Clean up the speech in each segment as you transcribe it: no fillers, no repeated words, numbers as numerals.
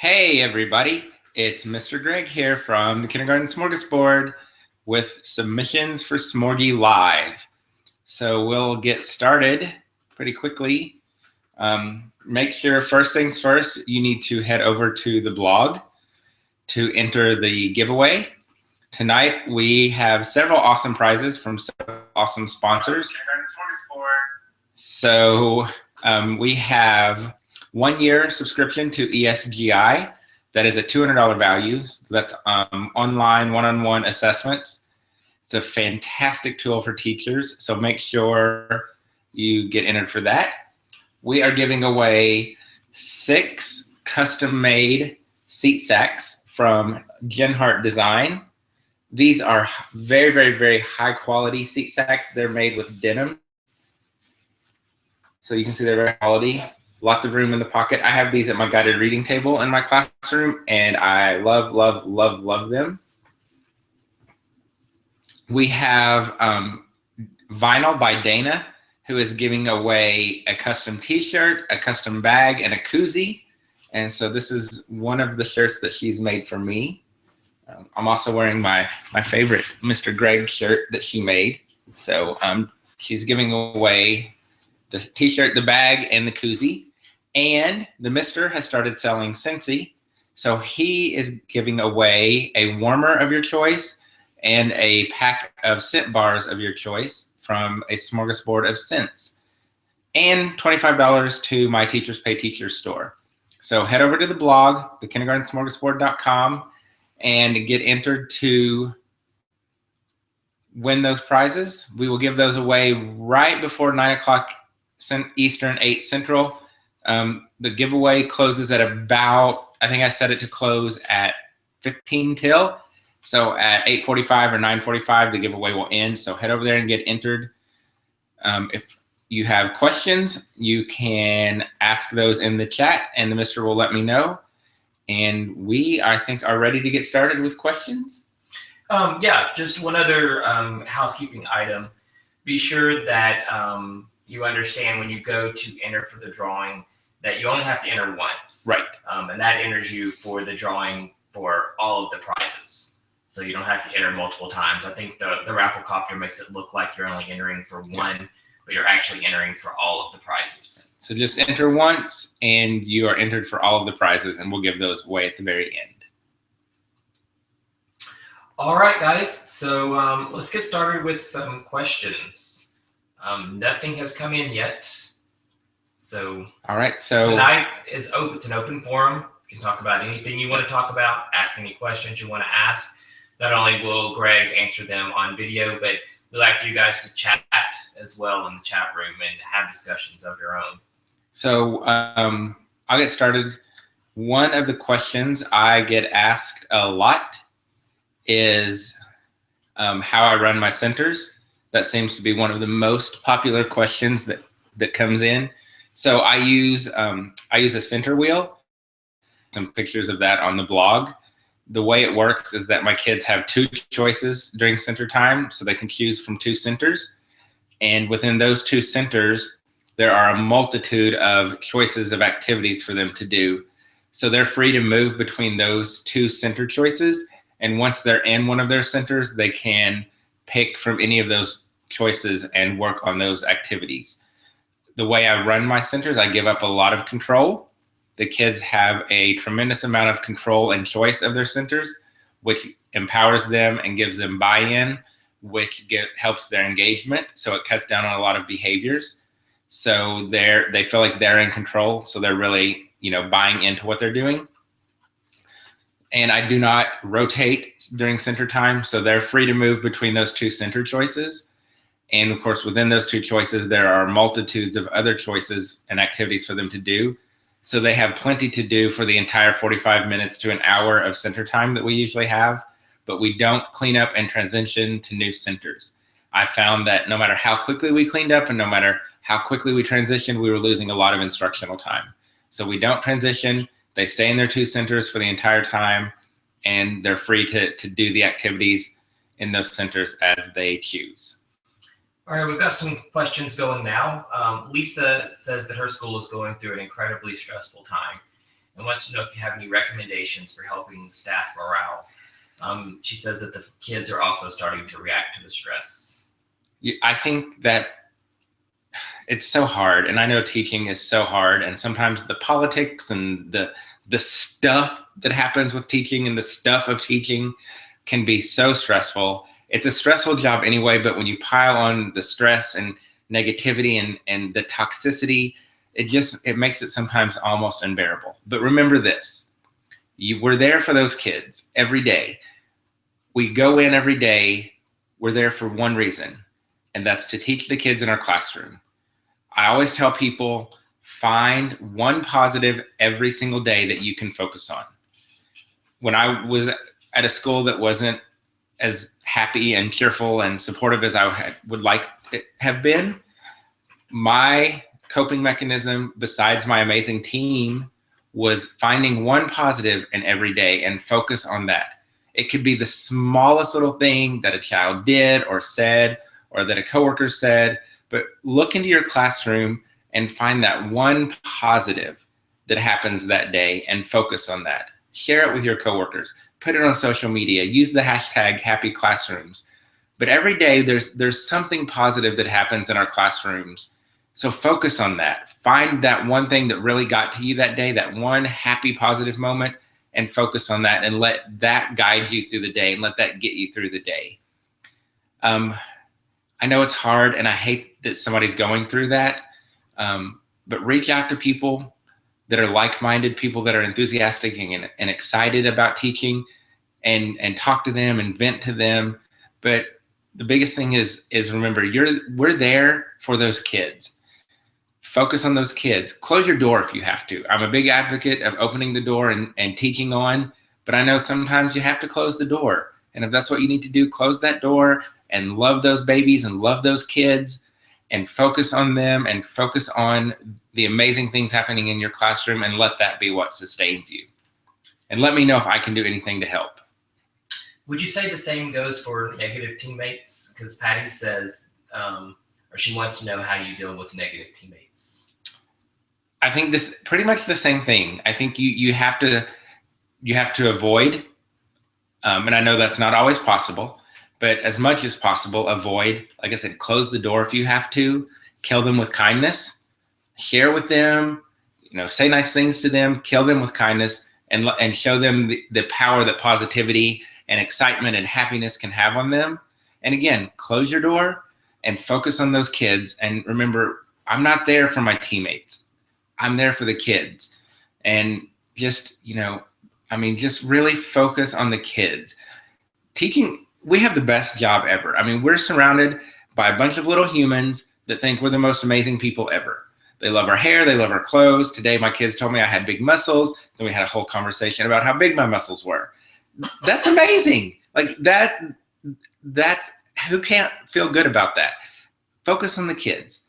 Hey everybody, it's Mr. Greg here from the Kindergarten Smorgasbord with submissions for Smorgie Live. So we'll get started pretty quickly. Make sure first things first, you need to head over to the blog to enter the giveaway. Tonight we have several awesome prizes from several awesome sponsors. So we have 1 year subscription to ESGI. That is a $200 value. That's online one-on-one assessments. It's a fantastic tool for teachers, so make sure you get entered for that. We are giving away 6 custom-made seat sacks from Genhart Design. These are very, very, very high-quality seat sacks. They're made with denim. So you can see they're very quality. Lots of room in the pocket. I have these at my guided reading table in my classroom, and I love, love, love, love them. We have Vinyl by Dana, who is giving away a custom t-shirt, a custom bag, and a koozie. And so this is one of the shirts that she's made for me. I'm also wearing my favorite Mr. Greg shirt that she made. So she's giving away the t-shirt, the bag, and the koozie. And the Mister has started selling Scentsy. So he is giving away a warmer of your choice and a pack of scent bars of your choice from a smorgasbord of scents. And $25 to my Teachers Pay Teachers store. So head over to the blog, thekindergartensmorgasbord.com, and get entered to win those prizes. We will give those away right before 9 o'clock Eastern, 8 Central. The giveaway closes at about, I think I set it to close at 15 till. So at 8:45 or 9:45, the giveaway will end. So head over there and get entered. If you have questions, you can ask those in the chat, and the Mister will let me know. And we, I think, are ready to get started with questions. Yeah, just one other housekeeping item. Be sure that you understand when you go to enter for the drawing that you only have to enter once. Right. And that enters you for the drawing for all of the prizes. So you don't have to enter multiple times. I think the raffle copter makes it look like you're only entering for one, but you're actually entering for all of the prizes. So just enter once and you are entered for all of the prizes, and we'll give those away at the very end. All right, guys. So let's get started with some questions. Nothing has come in yet. So all right, so tonight is open. It's an open forum. You can talk about anything you want to talk about, ask any questions you want to ask. Not only will Greg answer them on video, but we'd like for you guys to chat as well in the chat room and have discussions of your own. So I'll get started. One of the questions I get asked a lot is how I run my centers. That seems to be one of the most popular questions that comes in. So I use a center wheel. Some pictures of that on the blog. The way it works is that my kids have 2 choices during center time, so they can choose from 2 centers. And within those 2 centers, there are a multitude of choices of activities for them to do. So they're free to move between those 2 center choices. And once they're in one of their centers, they can pick from any of those choices and work on those activities. The way I run my centers, I give up a lot of control. The kids have a tremendous amount of control and choice of their centers, which empowers them and gives them buy-in, which helps their engagement. So it cuts down on a lot of behaviors. So they feel like they're in control. So they're really, buying into what they're doing. And I do not rotate during center time. So they're free to move between those 2 center choices. And of course, within those 2 choices, there are multitudes of other choices and activities for them to do. So they have plenty to do for the entire 45 minutes to an hour of center time that we usually have, but we don't clean up and transition to new centers. I found that no matter how quickly we cleaned up and no matter how quickly we transitioned, we were losing a lot of instructional time. So we don't transition. They stay in their 2 centers for the entire time, and they're free to do the activities in those centers as they choose. All right, we've got some questions going now. Lisa says that her school is going through an incredibly stressful time. and wants to know if you have any recommendations for helping staff morale. She says that the kids are also starting to react to the stress. I think that it's so hard, and I know teaching is so hard, and sometimes the politics and the stuff that happens with teaching and the stuff of teaching can be so stressful. It's a stressful job anyway, but when you pile on the stress and negativity and the toxicity, it makes it sometimes almost unbearable. But remember this, we're there for those kids every day. We go in every day, we're there for one reason, and that's to teach the kids in our classroom. I always tell people, find one positive every single day that you can focus on. When I was at a school that wasn't as happy and cheerful and supportive as I would like it have been, my coping mechanism, besides my amazing team, was finding one positive in every day and focus on that. It could be the smallest little thing that a child did or said, or that a coworker said, but look into your classroom and find that one positive that happens that day and focus on that. Share it with your coworkers, put it on social media, use the hashtag happy classrooms. But every day there's something positive that happens in our classrooms. So focus on that. Find that one thing that really got to you that day, that one happy positive moment, and focus on that and let that guide you through the day and let that get you through the day. I know it's hard and I hate that somebody's going through that, but reach out to people that are like-minded, people that are enthusiastic and excited about teaching, and talk to them and vent to them. But the biggest thing is remember, we're there for those kids. Focus on those kids. Close your door if you have to. I'm a big advocate of opening the door and teaching on, but I know sometimes you have to close the door. And if that's what you need to do, close that door and love those babies and love those kids and focus on them and focus on the amazing things happening in your classroom, and let that be what sustains you. And let me know if I can do anything to help. Would you say the same goes for negative teammates? Because Patty says, or she wants to know how you deal with negative teammates. I think this pretty much the same thing. I think you have to avoid, and I know that's not always possible, but as much as possible, avoid. Like I said, close the door if you have to. Kill them with kindness. Share with them. Say nice things to them. Kill them with kindness, and show them the power that positivity and excitement and happiness can have on them. And again, close your door and focus on those kids. And remember, I'm not there for my teammates. I'm there for the kids. And just really focus on the kids. Teaching, we have the best job ever. We're surrounded by a bunch of little humans that think we're the most amazing people ever. They love our hair, they love our clothes. Today, my kids told me I had big muscles. Then we had a whole conversation about how big my muscles were. That's amazing. Like that, who can't feel good about that? Focus on the kids.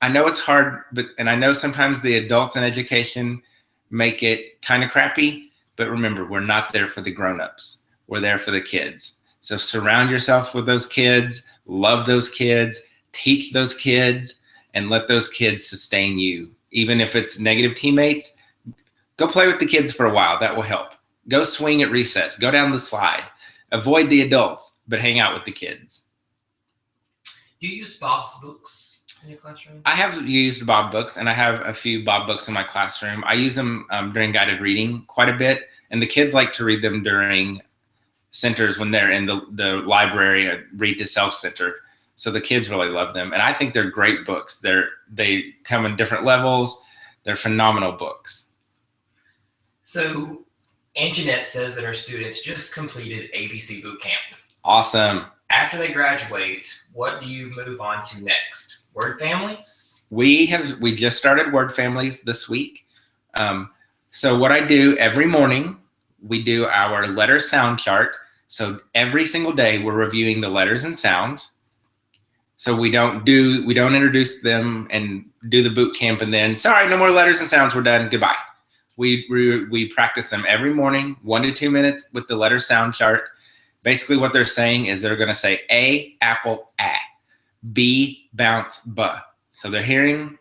I know it's hard, and I know sometimes the adults in education make it kind of crappy, but remember, we're not there for the grown-ups. We're there for the kids. So surround yourself with those kids, love those kids, teach those kids, and let those kids sustain you. Even if it's negative teammates, go play with the kids for a while. That will help. Go swing at recess. Go down the slide. Avoid the adults, but hang out with the kids. Do you use Bob's books in your classroom? I have used Bob books, and I have a few Bob books in my classroom. I use them during guided reading quite a bit, and the kids like to read them during centers when they're in the library, a read to self center. So the kids really love them, and I think they're great books. They come in different levels. They're phenomenal books. So Anjanette says that her students just completed ABC boot camp. Awesome. After they graduate, what do you move on to next? Word families? We just started word families this week. So what I do every morning, we do our letter sound chart. So every single day we're reviewing the letters and sounds. So we don't introduce them and do the boot camp and then, sorry, no more letters and sounds, we're done, goodbye. We practice them every morning, 1 to 2 minutes with the letter sound chart. Basically what they're saying is they're gonna say A, apple, A, B, bounce, buh. So they're hearing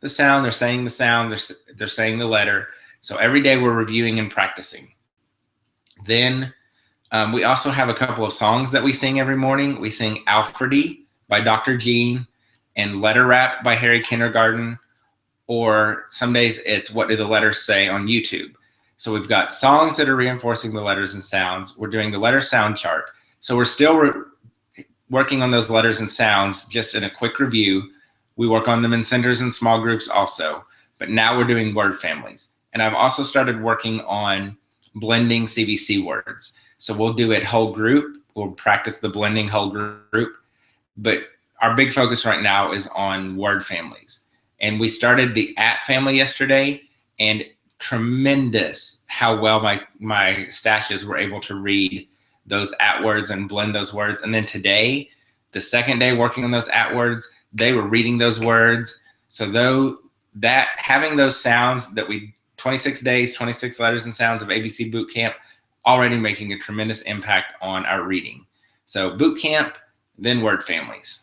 the sound, they're saying the sound, they're saying the letter. So every day we're reviewing and practicing. Then we also have a couple of songs that we sing every morning. We sing Alfredy by Dr. Jean and Letter Rap by Harry Kindergarten, or some days it's What Do the Letters Say on YouTube. So we've got songs that are reinforcing the letters and sounds. We're doing the letter sound chart. So we're still working on those letters and sounds. Just in a quick review, we work on them in centers and small groups also, but now we're doing word families. And I've also started working on blending CVC words. So we'll do it whole group. We'll practice the blending whole group, but our big focus right now is on word families. And we started the at family yesterday, and tremendous how well my stashes were able to read those at words and blend those words. And then today, the second day working on those at words, they were reading those words. So having those sounds that 26 days, 26 letters and sounds of ABC Boot Camp, already making a tremendous impact on our reading. So boot camp, then word families.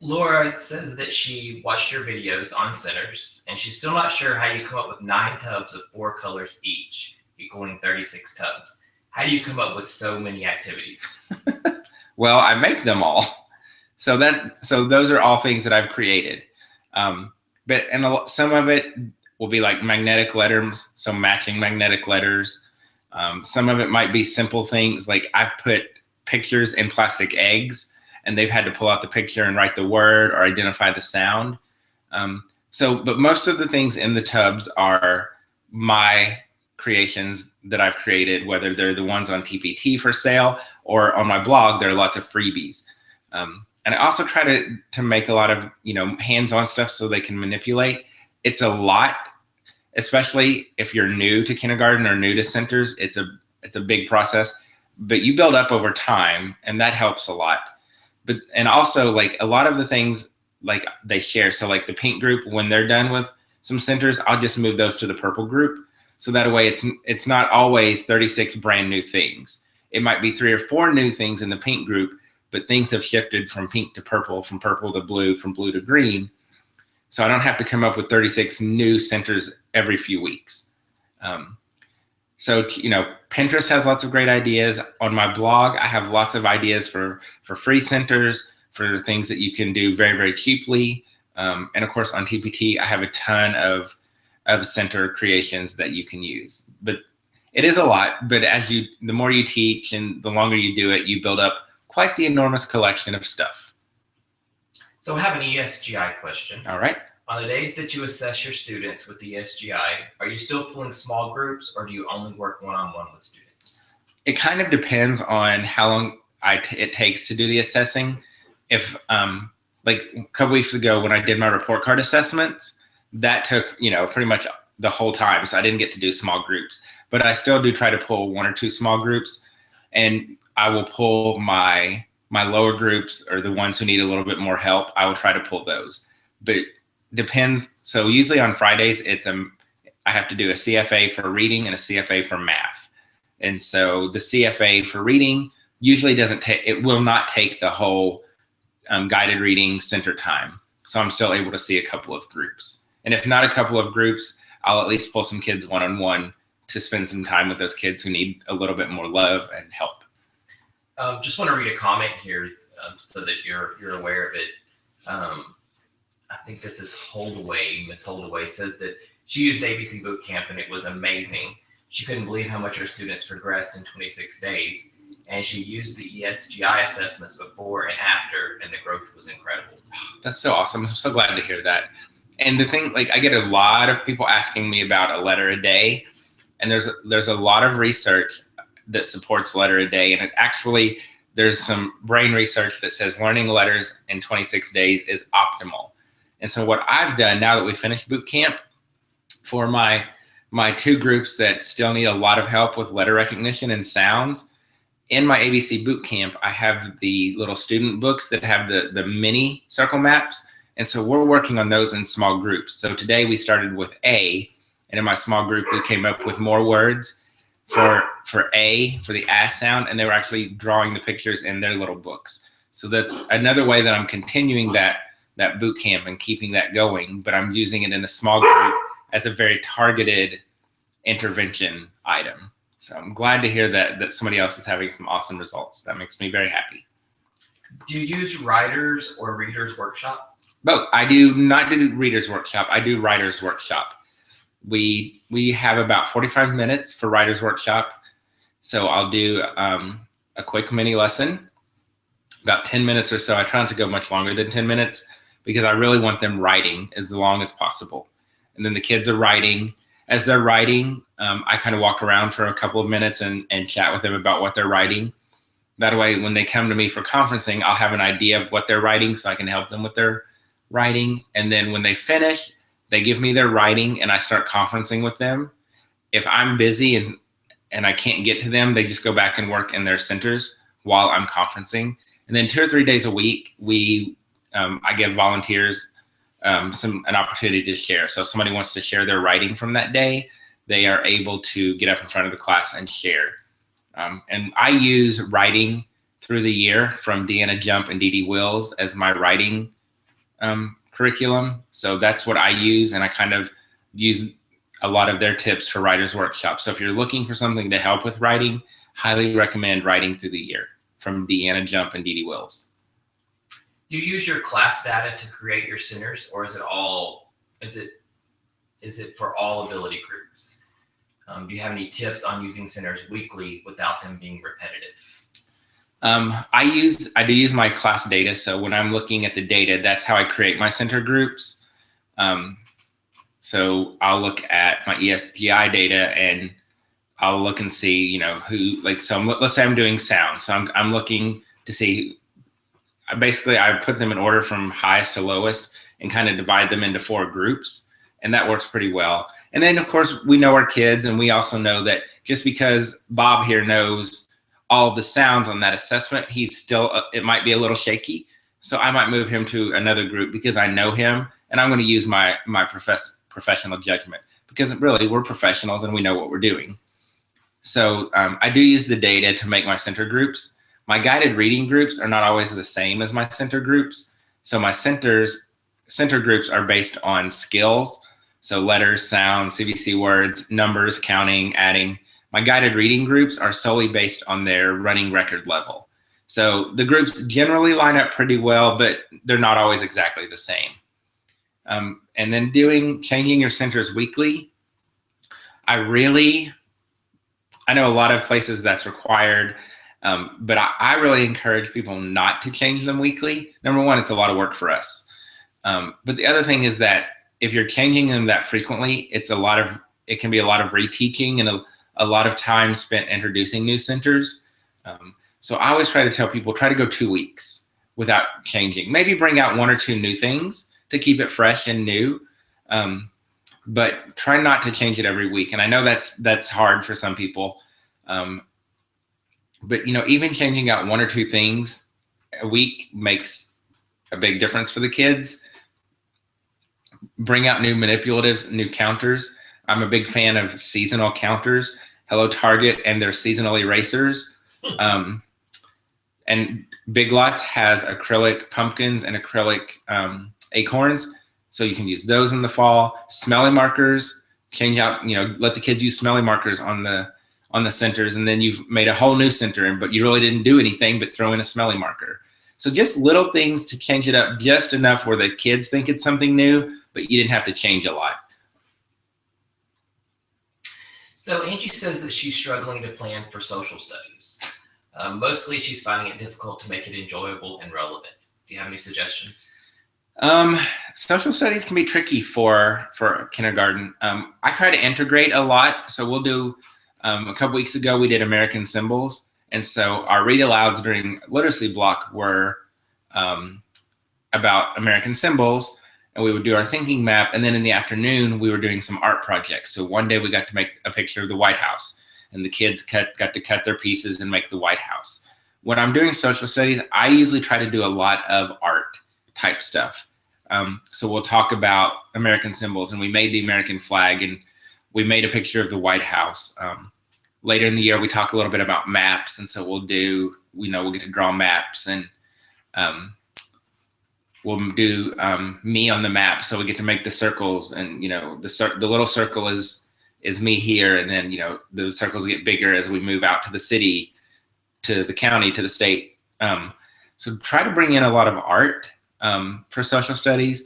Laura says that she watched your videos on centers, and she's still not sure how you come up with 9 tubs of 4 colors each, equaling 36 tubs. How do you come up with so many activities? Well, I make them all. So those are all things that I've created. But some of it will be like magnetic letters, so matching magnetic letters. Some of it might be simple things like I've put pictures in plastic eggs, and they've had to pull out the picture and write the word or identify the sound. But most of the things in the tubs are my creations that I've created, whether they're the ones on TPT for sale or on my blog. There are lots of freebies. And I also try to make a lot of, hands-on stuff so they can manipulate. It's a lot, especially if you're new to kindergarten or new to centers. It's a big process, but you build up over time, and that helps a lot. And also, like, a lot of the things, like, they share. So like the pink group, when they're done with some centers, I'll just move those to the purple group. So that way it's not always 36 brand new things. It might be 3 or 4 new things in the pink group, but things have shifted from pink to purple, from purple to blue, from blue to green. So I don't have to come up with 36 new centers every few weeks. So Pinterest has lots of great ideas. On my blog, I have lots of ideas for free centers, for things that you can do very, very cheaply. And of course, on TPT, I have a ton of center creations that you can use. But it is a lot. But the more you teach and the longer you do it, you build up quite the enormous collection of stuff. So I have an ESGI question. All right. On the days that you assess your students with the ESGI, are you still pulling small groups, or do you only work one-on-one with students? It kind of depends on how long it takes to do the assessing. If like a couple weeks ago when I did my report card assessments, that took pretty much the whole time, so I didn't get to do small groups. But I still do try to pull 1 or 2 small groups, and I will pull my lower groups, or the ones who need a little bit more help. I will try to pull those, but depends. So usually on Fridays, I have to do a CFA for reading and a CFA for math. And so the CFA for reading usually will not take the whole guided reading center time. So I'm still able to see a couple of groups. And if not a couple of groups, I'll at least pull some kids one-on-one to spend some time with those kids who need a little bit more love and help. Just want to read a comment here so that you're aware of it. I think this is Holdaway. Miss Holdaway says that she used ABC Boot Camp and it was amazing. She couldn't believe how much her students progressed in 26 days. And she used the ESGI assessments before and after, and the growth was incredible. That's so awesome. I'm so glad to hear that. And the thing, like, I get a lot of people asking me about a letter a day, and there's a lot of research that supports letter a day. And there's some brain research that says learning letters in 26 days is optimal. And so what I've done now that we finished boot camp, for my 2 groups that still need a lot of help with letter recognition and sounds, in my ABC boot camp, I have the little student books that have the mini circle maps. And so we're working on those in small groups. So today we started with A, and in my small group, we came up with more words for A, for the A sound, and they were actually drawing the pictures in their little books. So that's another way that I'm continuing that boot camp and keeping that going, but I'm using it in a small group. as a very targeted intervention item. So I'm glad to hear that somebody else is having some awesome results. That makes me very happy. Do you use Writers or Readers Workshop? Both. I do not do Readers Workshop. I do Writers Workshop. We have about 45 minutes for Writers Workshop. So I'll do a quick mini lesson, about 10 minutes or so. I try not to go much longer than 10 minutes because I really want them writing as long as possible. And then the kids are writing. As they're writing, I kind of walk around for a couple of minutes and chat with them about what they're writing. That way, when they come to me for conferencing, I'll have an idea of what they're writing so I can help them with their writing. And then when they finish, they give me their writing and I start conferencing with them. If I'm busy and I can't get to them, they just go back and work in their centers while I'm conferencing. And then 2 or 3 days a week, I give volunteers an opportunity to share. So if somebody wants to share their writing from that day, they are able to get up in front of the class and share. And I use writing through the year from Deanna Jump and Dee Dee Wills as my writing curriculum. So that's what I use, and I kind of use a lot of their tips for Writers Workshop. So if you're looking for something to help with writing, highly recommend Writing Through the Year from Deanna Jump and Dee Dee Wills. Do you use your class data to create your centers, or is it for all ability groups? Do you have any tips on using centers weekly without them being repetitive? I do use my class data. So when I'm looking at the data, that's how I create my center groups. So I'll look at my ESGI data and I'll look and see, let's say I'm doing sound. So I'm looking to see, basically I put them in order from highest to lowest and kind of divide them into 4 groups. And that works pretty well. And then of course we know our kids, and we also know that just because Bob here knows all of the sounds on that assessment, he's still, it might be a little shaky. So I might move him to another group because I know him, and I'm going to use my professional judgment, because really we're professionals and we know what we're doing. So I do use the data to make my center groups. My guided reading groups are not always the same as my center groups. So my center groups are based on skills. So letters, sounds, CVC words, numbers, counting, adding. My guided reading groups are solely based on their running record level. So the groups generally line up pretty well, but they're not always exactly the same. And then changing your centers weekly. I know a lot of places that's required, but I really encourage people not to change them weekly. Number one, it's a lot of work for us. But the other thing is that if you're changing them that frequently, it can be a lot of reteaching and a lot of time spent introducing new centers. So I always try to tell people, try to go 2 weeks without changing. Maybe bring out 1 or 2 new things to keep it fresh and new, but try not to change it every week. And I know that's hard for some people, but even changing out 1 or 2 things a week makes a big difference for the kids. Bring out new manipulatives, new counters. I'm a big fan of seasonal counters, Hello Target and their seasonal erasers. And Big Lots has acrylic pumpkins and acrylic acorns. So you can use those in the fall. Smelly markers, change out, let the kids use smelly markers on the centers, and then you've made a whole new center, but you really didn't do anything but throw in a smelly marker. So just little things to change it up just enough where the kids think it's something new, but you didn't have to change a lot. So Angie says that she's struggling to plan for social studies. Mostly she's finding it difficult to make it enjoyable and relevant. Do you have any suggestions? Social studies can be tricky for kindergarten. I try to integrate a lot. So we'll do, a couple weeks ago, we did American symbols. And so our read alouds during literacy block were about American symbols, and we would do our thinking map. And then in the afternoon, we were doing some art projects. So one day we got to make a picture of the White House, and the kids got to cut their pieces and make the White House. When I'm doing social studies, I usually try to do a lot of art type stuff. So we'll talk about American symbols, and we made the American flag, and we made a picture of the White House. Later in the year, we talk a little bit about maps, and so we'll get to draw maps, and we'll do me on the map. So we get to make the circles, and the little circle is me here, and then the circles get bigger as we move out to the city, to the county, to the state. So try to bring in a lot of art for social studies.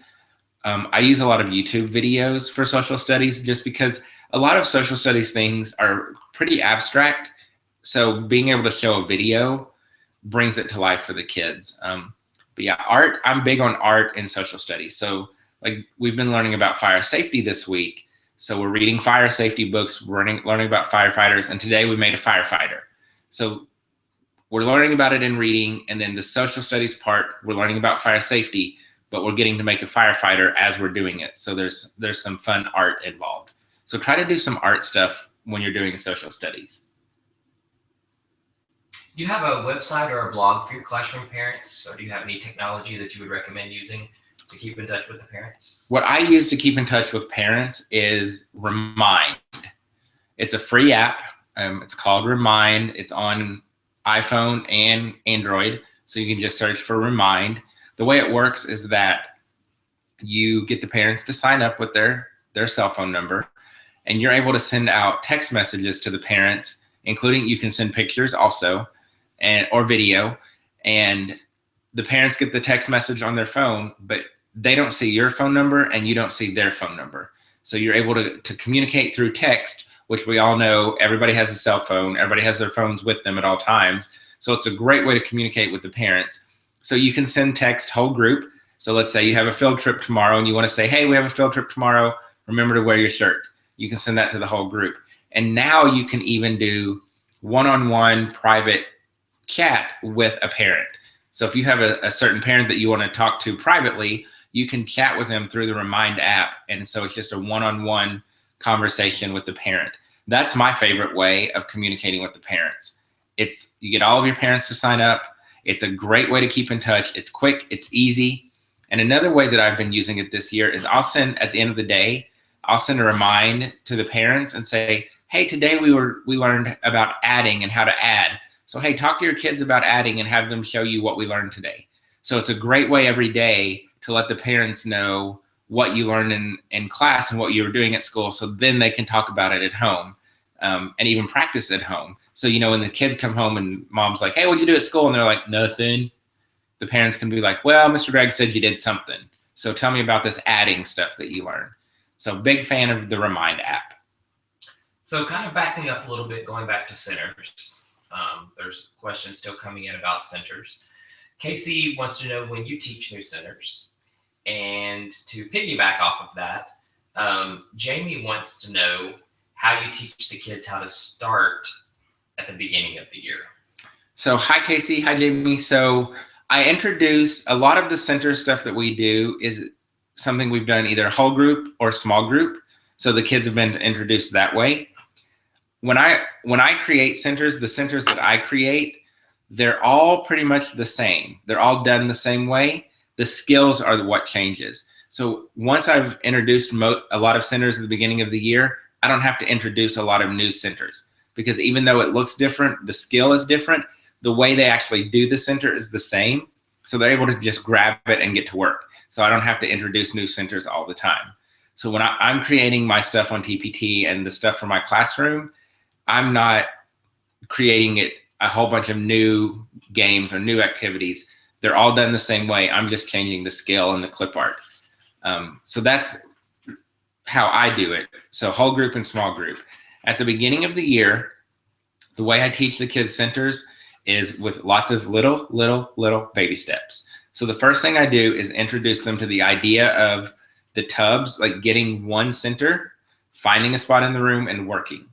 I use a lot of YouTube videos for social studies, just because a lot of social studies things are pretty abstract. So being able to show a video brings it to life for the kids. But yeah, art, I'm big on art and social studies. So like we've been learning about fire safety this week. So we're reading fire safety books, learning about firefighters. And today we made a firefighter. So we're learning about it in reading. And then the social studies part, we're learning about fire safety, but we're getting to make a firefighter as we're doing it. So there's some fun art involved. So try to do some art stuff when you're doing social studies. Do you have a website or a blog for your classroom parents, or do you have any technology that you would recommend using to keep in touch with the parents? What I use to keep in touch with parents is Remind. It's a free app. It's called Remind. It's on iPhone and Android, so you can just search for Remind. The way it works is that you get the parents to sign up with their cell phone number, and you're able to send out text messages to the parents, including you can send pictures also, or video, and the parents get the text message on their phone, but they don't see your phone number and you don't see their phone number. So you're able to communicate through text, which we all know everybody has a cell phone, everybody has their phones with them at all times. So it's a great way to communicate with the parents. So you can send text whole group. So let's say you have a field trip tomorrow and you want to say, hey, we have a field trip tomorrow, remember to wear your shirt. You can send that to the whole group. And now you can even do one-on-one private chat with a parent. So if you have a certain parent that you want to talk to privately, you can chat with them through the Remind app. And so it's just a one-on-one conversation with the parent. That's my favorite way of communicating with the parents. You get all of your parents to sign up. It's a great way to keep in touch. It's quick, it's easy. And another way that I've been using it this year is I'll send, at the end of the day, I'll send a remind to the parents and say, hey, today we learned about adding and how to add. So, hey, talk to your kids about adding and have them show you what we learned today. So it's a great way every day to let the parents know what you learned in class and what you were doing at school, so then they can talk about it at home and even practice at home. So, when the kids come home and mom's like, hey, what'd you do at school? And they're like, nothing. The parents can be like, well, Mr. Greg said you did something. So tell me about this adding stuff that you learned. So big fan of the Remind app. So kind of backing up a little bit, going back to centers. There's questions still coming in about centers. Casey wants to know when you teach new centers. And to piggyback off of that, Jamie wants to know how you teach the kids how to start at the beginning of the year. So hi, Casey. Hi, Jamie. So I introduce a lot of the center stuff that we do is something we've done either whole group or small group. So the kids have been introduced that way. When I create centers, the centers that I create, they're all pretty much the same. They're all done the same way. The skills are what changes. So once I've introduced a lot of centers at the beginning of the year, I don't have to introduce a lot of new centers, because even though it looks different, the skill is different. The way they actually do the center is the same. So they're able to just grab it and get to work. So I don't have to introduce new centers all the time. So when I'm creating my stuff on TPT and the stuff for my classroom, I'm not creating a whole bunch of new games or new activities. They're all done the same way. I'm just changing the skill and the clip art. So that's how I do it. So whole group and small group. At the beginning of the year, the way I teach the kids centers is with lots of little baby steps. So the first thing I do is introduce them to the idea of the tubs, like getting one center, finding a spot in the room, and working.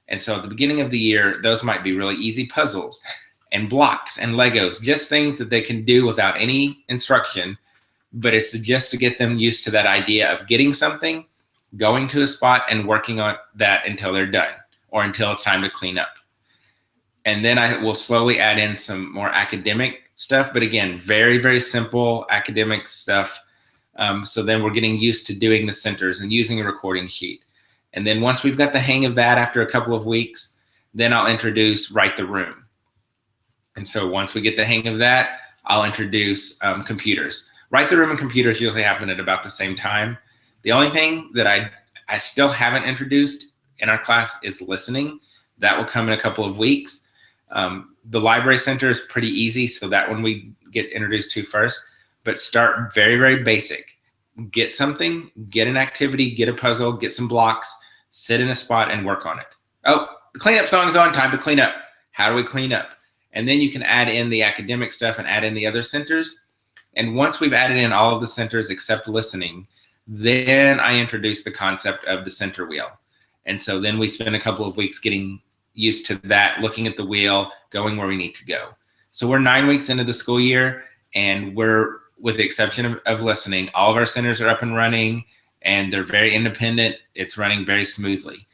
And so at the beginning of the year, those might be really easy puzzles and blocks and Legos, just things that they can do without any instruction. But it's just to get them used to that idea of getting something, going to a spot, and working on that until they're done or until it's time to clean up. And then I will slowly add in some more academic stuff, but again, very, very simple academic stuff. So then we're getting used to doing the centers and using a recording sheet. And then once we've got the hang of that after a couple of weeks, then I'll introduce Write the Room. And so once we get the hang of that, I'll introduce computers. Write the room and computers usually happen at about the same time. The only thing that I still haven't introduced in our class is listening. That will come in a couple of weeks. The library center is pretty easy, so that one we get introduced to first. But start very, very basic. Get something, get an activity, get a puzzle, get some blocks, sit in a spot and work on it. Oh, the cleanup song's on, time to clean up. How do we clean up? And then you can add in the academic stuff and add in the other centers. And once we've added in all of the centers except listening, then I introduce the concept of the center wheel. And so then we spend a couple of weeks getting used to that, looking at the wheel, going where we need to go. So we're 9 weeks into the school year, and we're, with the exception of listening, all of our centers are up and running, and they're very independent. It's running very smoothly.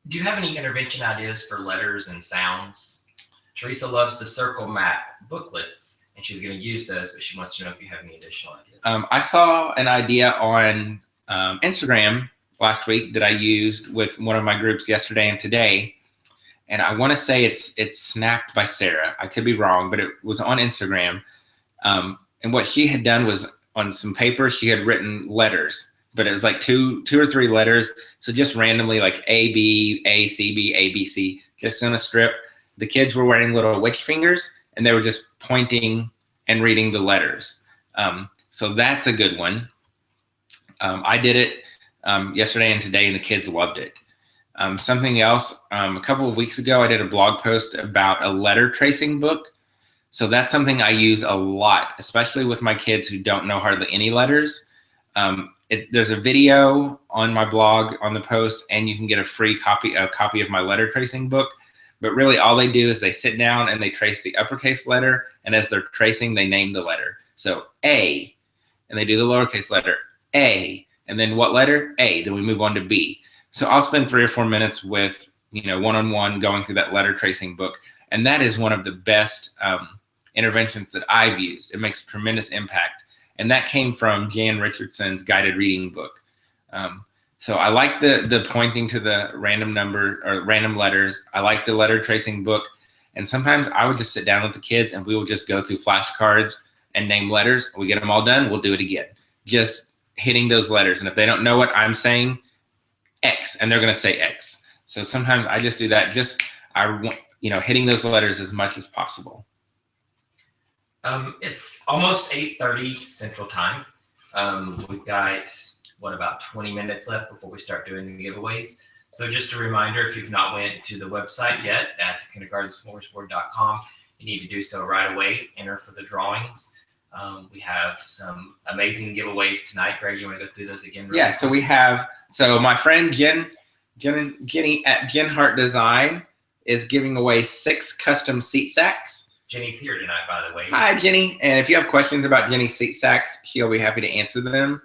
Do you have any intervention ideas for letters and sounds? Teresa loves the circle map booklets, and she's going to use those, but she wants to know if you have any additional ideas. I saw an idea on Instagram last week that I used with one of my groups yesterday and today. And I want to say it's Snapped by Sarah. I could be wrong, but it was on Instagram. And what she had done was on some paper, she had written letters, but it was like two or three letters. So just randomly like A, B, A, C, B, A, B, C, just on a strip. The kids were wearing little witch fingers, and they were just pointing and reading the letters. So that's a good one. I did it yesterday and today, and the kids loved it. Something else, a couple of weeks ago, I did a blog post about a letter tracing book. So that's something I use a lot, especially with my kids who don't know hardly any letters. There's a video on my blog on the post, and you can get a free copy of my letter tracing book. But really all they do is they sit down and they trace the uppercase letter, and as they're tracing, they name the letter. So A, and they do the lowercase letter, A, and then what letter? A, then we move on to B. So I'll spend 3 or 4 minutes with, one-on-one going through that letter tracing book. And that is one of the best interventions that I've used. It makes a tremendous impact. And that came from Jan Richardson's guided reading book. So I like the pointing to the random number or random letters. I like the letter tracing book. And sometimes I would just sit down with the kids and we will just go through flashcards and name letters. We get them all done. We'll do it again. Just hitting those letters. And if they don't know what I'm saying, X, and they're going to say X. So sometimes I just do that. Hitting those letters as much as possible. It's almost 8:30 Central Time. We've got, about 20 minutes left before we start doing the giveaways. So just a reminder, if you've not went to the website yet at kindergartensmorgasbord.com, you need to do so right away. Enter for the drawings. We have some amazing giveaways tonight. Greg, you want to go through those again? Yeah, so we have, my friend Jenny at Jen Hart Design is giving away 6 custom seat sacks. Jenny's here tonight, by the way. Hi, Jenny. And if you have questions about Jenny's seat sacks, she'll be happy to answer them.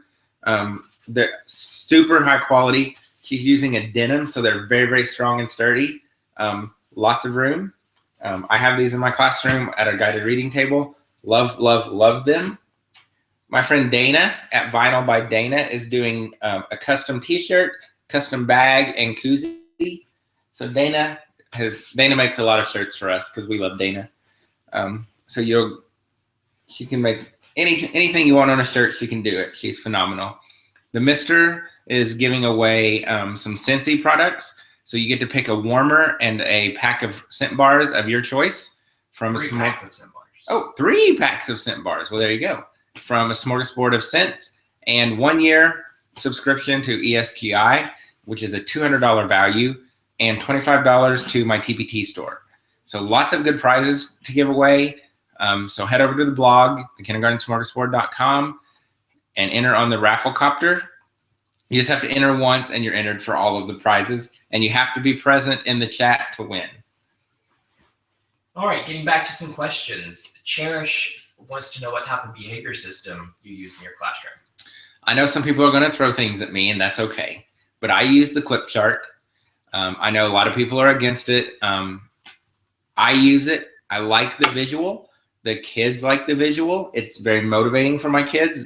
They're super high quality. She's using a denim, so they're very, very strong and sturdy. Lots of room. I have these in my classroom at a guided reading table. Love, love, love them. My friend Dana at Vinyl by Dana is doing a custom t-shirt, custom bag, and koozie. So Dana makes a lot of shirts for us because we love Dana. She can make anything you want on a shirt. She can do it. She's phenomenal. The Mister is giving away some Scentsy products. So you get to pick a warmer and a pack of scent bars of your choice from 3 packs of scent bars. Oh, 3 packs of scent bars. Well, there you go. From a smorgasbord of scents, and 1 year subscription to ESGI, which is a $200 value, and $25 to my TPT store. So lots of good prizes to give away. So head over to the blog, thekindergartensmorgasbord.com, and enter on the raffle copter. You just have to enter once, and you're entered for all of the prizes. And you have to be present in the chat to win. All right, getting back to some questions. Cherish wants to know what type of behavior system you use in your classroom. I know some people are going to throw things at me, and that's okay. But I use the clip chart. I know a lot of people are against it. I use it. I like the visual. The kids like the visual. It's very motivating for my kids.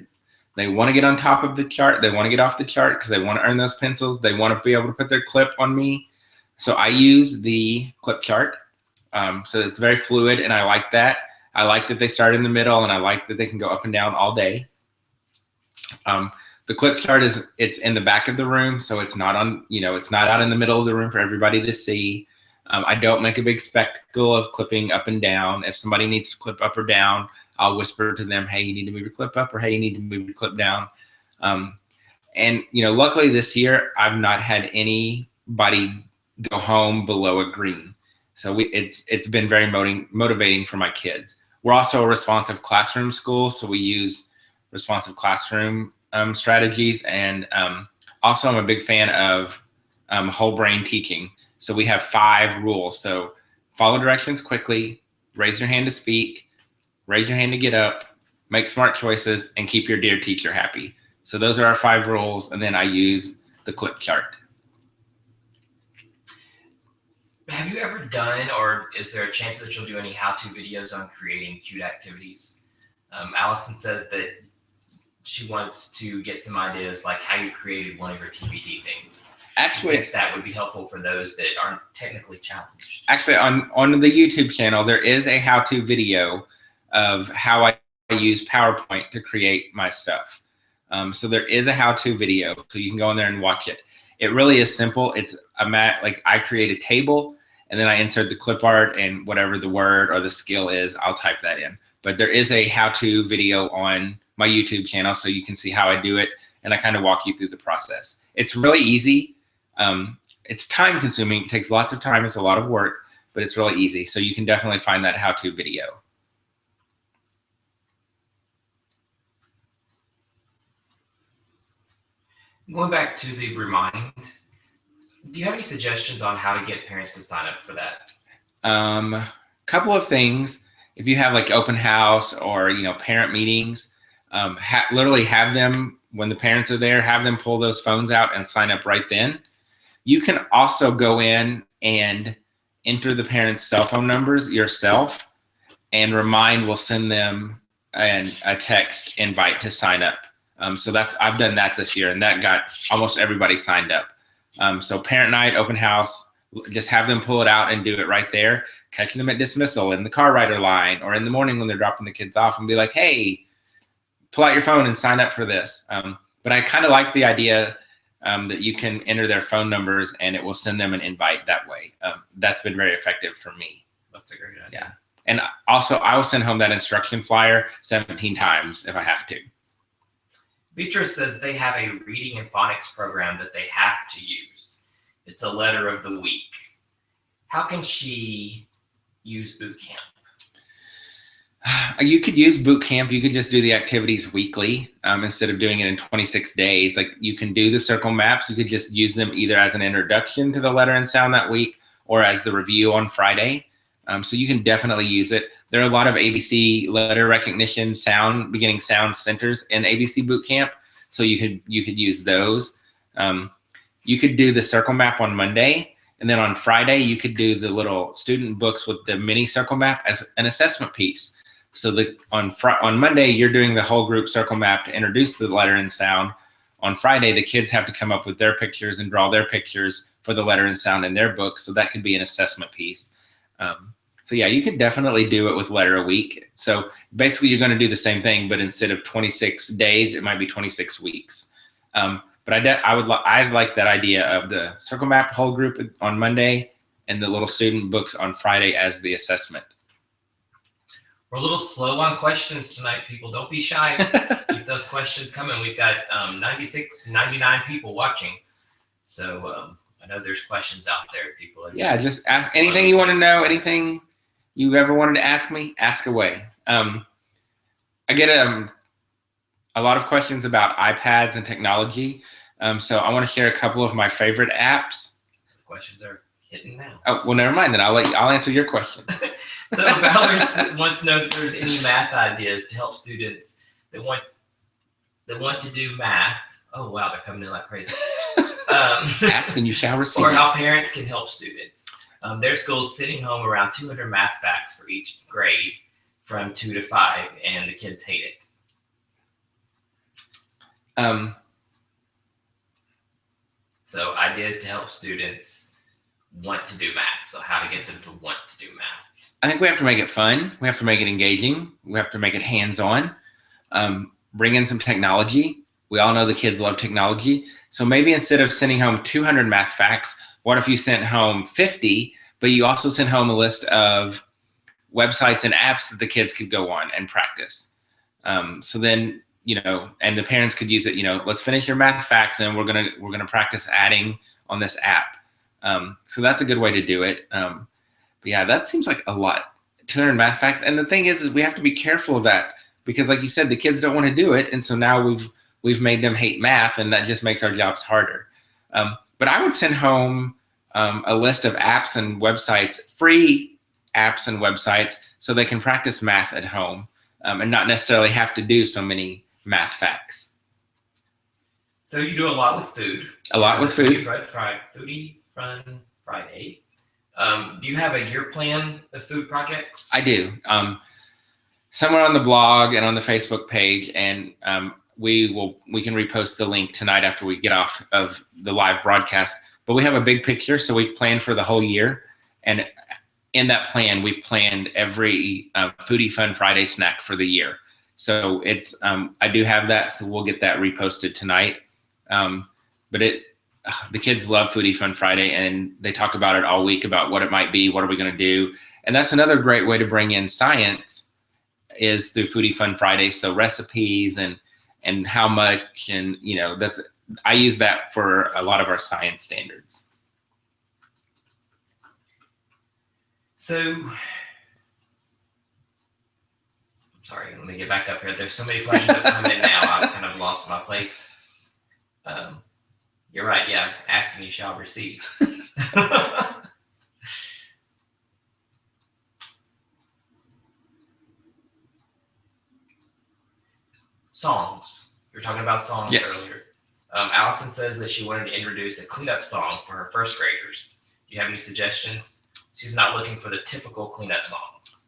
They want to get on top of the chart. They want to get off the chart because they want to earn those pencils. They want to be able to put their clip on me. So I use the clip chart. So it's very fluid, and I like that. I like that they start in the middle, and I like that they can go up and down all day. The clip chart it's in the back of the room, so it's not on, it's not out in the middle of the room for everybody to see. I don't make a big spectacle of clipping up and down. If somebody needs to clip up or down, I'll whisper to them, hey, you need to move your clip up, or hey, you need to move your clip down. And luckily this year, I've not had anybody go home below a green. So it's been very motivating for my kids. We're also a responsive classroom school, so we use responsive classroom strategies. And also I'm a big fan of whole brain teaching. So we have 5 rules. So follow directions quickly, raise your hand to speak, raise your hand to get up, make smart choices, and keep your dear teacher happy. So those are our 5 rules. And then I use the clip chart. Have you ever done, or is there a chance that you'll do any how-to videos on creating cute activities? Allison says that she wants to get some ideas like how you created one of your TBD things. Actually, thinks that would be helpful for those that aren't technically challenged. Actually, on the YouTube channel, there is a how-to video of how I use PowerPoint to create my stuff. So there is a how-to video, so you can go in there and watch it. It really is simple. It's I create a table, and then I insert the clip art, and whatever the word or the skill is, I'll type that in. But there is a how-to video on my YouTube channel, so you can see how I do it, and I kind of walk you through the process. It's really easy. It's time consuming. It takes lots of time. It's a lot of work, but it's really easy. So you can definitely find that how-to video. Going back to the remind, do you have any suggestions on how to get parents to sign up for that? Couple of things. If you have like open house or parent meetings, literally have them, when the parents are there, have them pull those phones out and sign up right then. You can also go in and enter the parents' cell phone numbers yourself, and Remind will send them a text invite to sign up. So I've done that this year, and that got almost everybody signed up. So parent night, open house, just have them pull it out and do it right there. Catch them at dismissal, in the car rider line, or in the morning when they're dropping the kids off, and be like, hey, pull out your phone and sign up for this. But I kind of like the idea that you can enter their phone numbers and it will send them an invite that way. That's been very effective for me. That's a great idea. Yeah. And also, I will send home that instruction flyer 17 times if I have to. Beatrice says they have a reading and phonics program that they have to use. It's a letter of the week. How can she use boot camp? You could use boot camp. You could just do the activities weekly instead of doing it in 26 days. Like, you can do the circle maps. You could just use them either as an introduction to the letter and sound that week or as the review on Friday. So you can definitely use it. There are a lot of ABC letter recognition beginning sound centers in ABC boot camp. So you could use those. You could do the circle map on Monday. And then on Friday, you could do the little student books with the mini circle map as an assessment piece. So on Monday, you're doing the whole group circle map to introduce the letter and sound. On Friday, the kids have to come up with their pictures and draw their pictures for the letter and sound in their book. So that could be an assessment piece. So yeah, you could definitely do it with letter a week. So basically, you're going to do the same thing, but instead of 26 days, it might be 26 weeks. But I like that idea of the circle map whole group on Monday and the little student books on Friday as the assessment. We're a little slow on questions tonight, people. Don't be shy. Keep those questions coming. We've got 99 people watching. So I know there's questions out there. People are just ask anything you want to know, anything you've ever wanted to ask me, ask away. I get a lot of questions about iPads and technology. So I want to share a couple of my favorite apps. The questions are hitting now. Oh, well, never mind then. I'll answer your question. So Valerie wants to know if there's any math ideas to help students that want to do math. Oh, wow, they're coming in like crazy. Ask and you shall receive. Or how parents can help students. Their school's sitting home around 200 math facts for each grade from 2 to 5, and the kids hate it. So ideas to help students want to do math. So how to get them to want to do math? I think we have to make it fun. We have to make it engaging. We have to make it hands-on. Bring in some technology. We all know the kids love technology. So maybe instead of sending home 200 math facts, what if you sent home 50, but you also sent home a list of websites and apps that the kids could go on and practice. So then, and the parents could use it, let's finish your math facts and we're gonna practice adding on this app. So that's a good way to do it. But yeah, that seems like a lot, 200 math facts. And the thing is we have to be careful of that because like you said, the kids don't want to do it. And so now we've made them hate math and that just makes our jobs harder. But I would send home a list of apps and websites, free apps and websites, so they can practice math at home and not necessarily have to do so many math facts. So you do a lot with food. A lot with food. Foodie Fun Friday. Do you have a year plan of food projects? I do. Somewhere on the blog and on the Facebook page, and we can repost the link tonight after we get off of the live broadcast. But we have a big picture, so we've planned for the whole year, and in that plan, we've planned every Foodie Fun Friday snack for the year. So it's I do have that, so we'll get that reposted tonight. But the kids love Foodie Fun Friday, and they talk about it all week about what it might be, what are we going to do, and that's another great way to bring in science is through Foodie Fun Friday. So recipes and how much, and I use that for a lot of our science standards. So, sorry, let me get back up here. There's so many questions that come in now. I've kind of lost my place. You're right. Yeah, asking you shall receive. Songs. You were talking about songs earlier. Allison says that she wanted to introduce a cleanup song for her first graders. Do you have any suggestions? She's not looking for the typical cleanup song.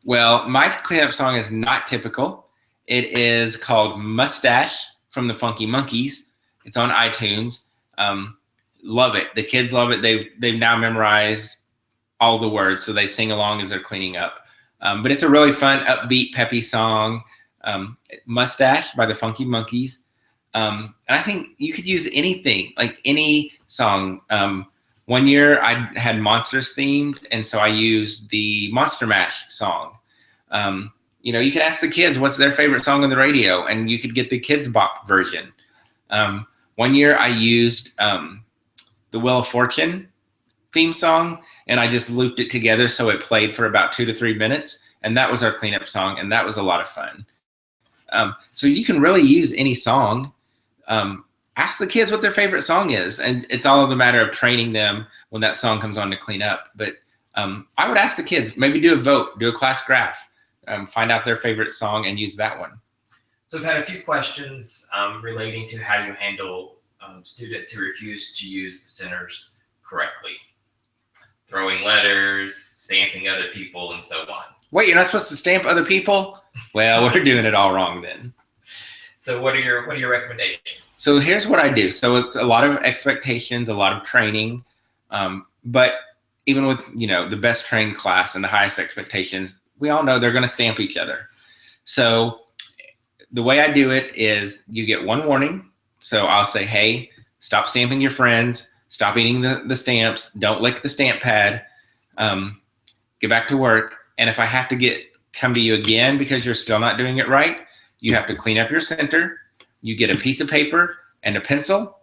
Well, my cleanup song is not typical. It is called Mustache from the Funky Monkeys. It's on iTunes. Love it. The kids love it. They've now memorized all the words, so they sing along as they're cleaning up. But it's a really fun, upbeat, peppy song. Mustache by the Funky Monkeys. And I think you could use anything, like any song. One year I had Monsters themed, and so I used the Monster Mash song. You could ask the kids what's their favorite song on the radio, and you could get the Kids Bop version. One year I used the Wheel of Fortune theme song, and I just looped it together so it played for about 2 to 3 minutes, and that was our cleanup song, and that was a lot of fun. So you can really use any song. Ask the kids what their favorite song is, and it's all a matter of training them when that song comes on to clean up. But I would ask the kids, maybe do a vote, do a class graph, find out their favorite song and use that one. So I've had a few questions relating to how you handle students who refuse to use centers correctly. Throwing letters, stamping other people, and so on. Wait, you're not supposed to stamp other people? Well, we're doing it all wrong then. So what are your recommendations? So here's what I do. So it's a lot of expectations, a lot of training, but even with the best trained class and the highest expectations, we all know they're going to stamp each other. So the way I do it is you get one warning. So I'll say, hey, stop stamping your friends, stop eating the stamps, don't lick the stamp pad, get back to work. And if I have to come to you again because you're still not doing it right, you have to clean up your center. You get a piece of paper and a pencil,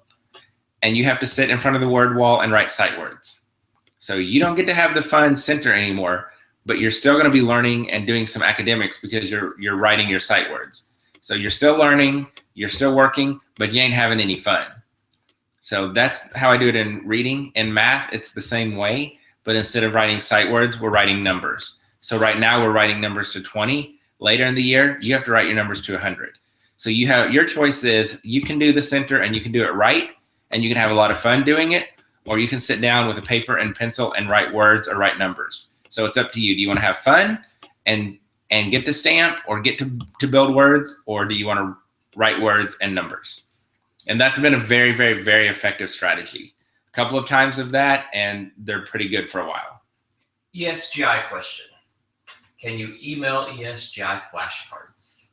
and you have to sit in front of the word wall and write sight words. So you don't get to have the fun center anymore, but you're still going to be learning and doing some academics because you're writing your sight words. So you're still learning, you're still working, but you ain't having any fun. So that's how I do it in reading. In math, it's the same way, but instead of writing sight words, we're writing numbers. So right now we're writing numbers to 20. Later in the year, you have to write your numbers to 100. So your choice is you can do the center and you can do it right, and you can have a lot of fun doing it, or you can sit down with a paper and pencil and write words or write numbers. So it's up to you. Do you want to have fun and get to stamp or get to build words, or do you want to write words and numbers? And that's been a very, very, very effective strategy. couple of times of that, and they're pretty good for a while. ESGI question. Can you email ESGI flashcards?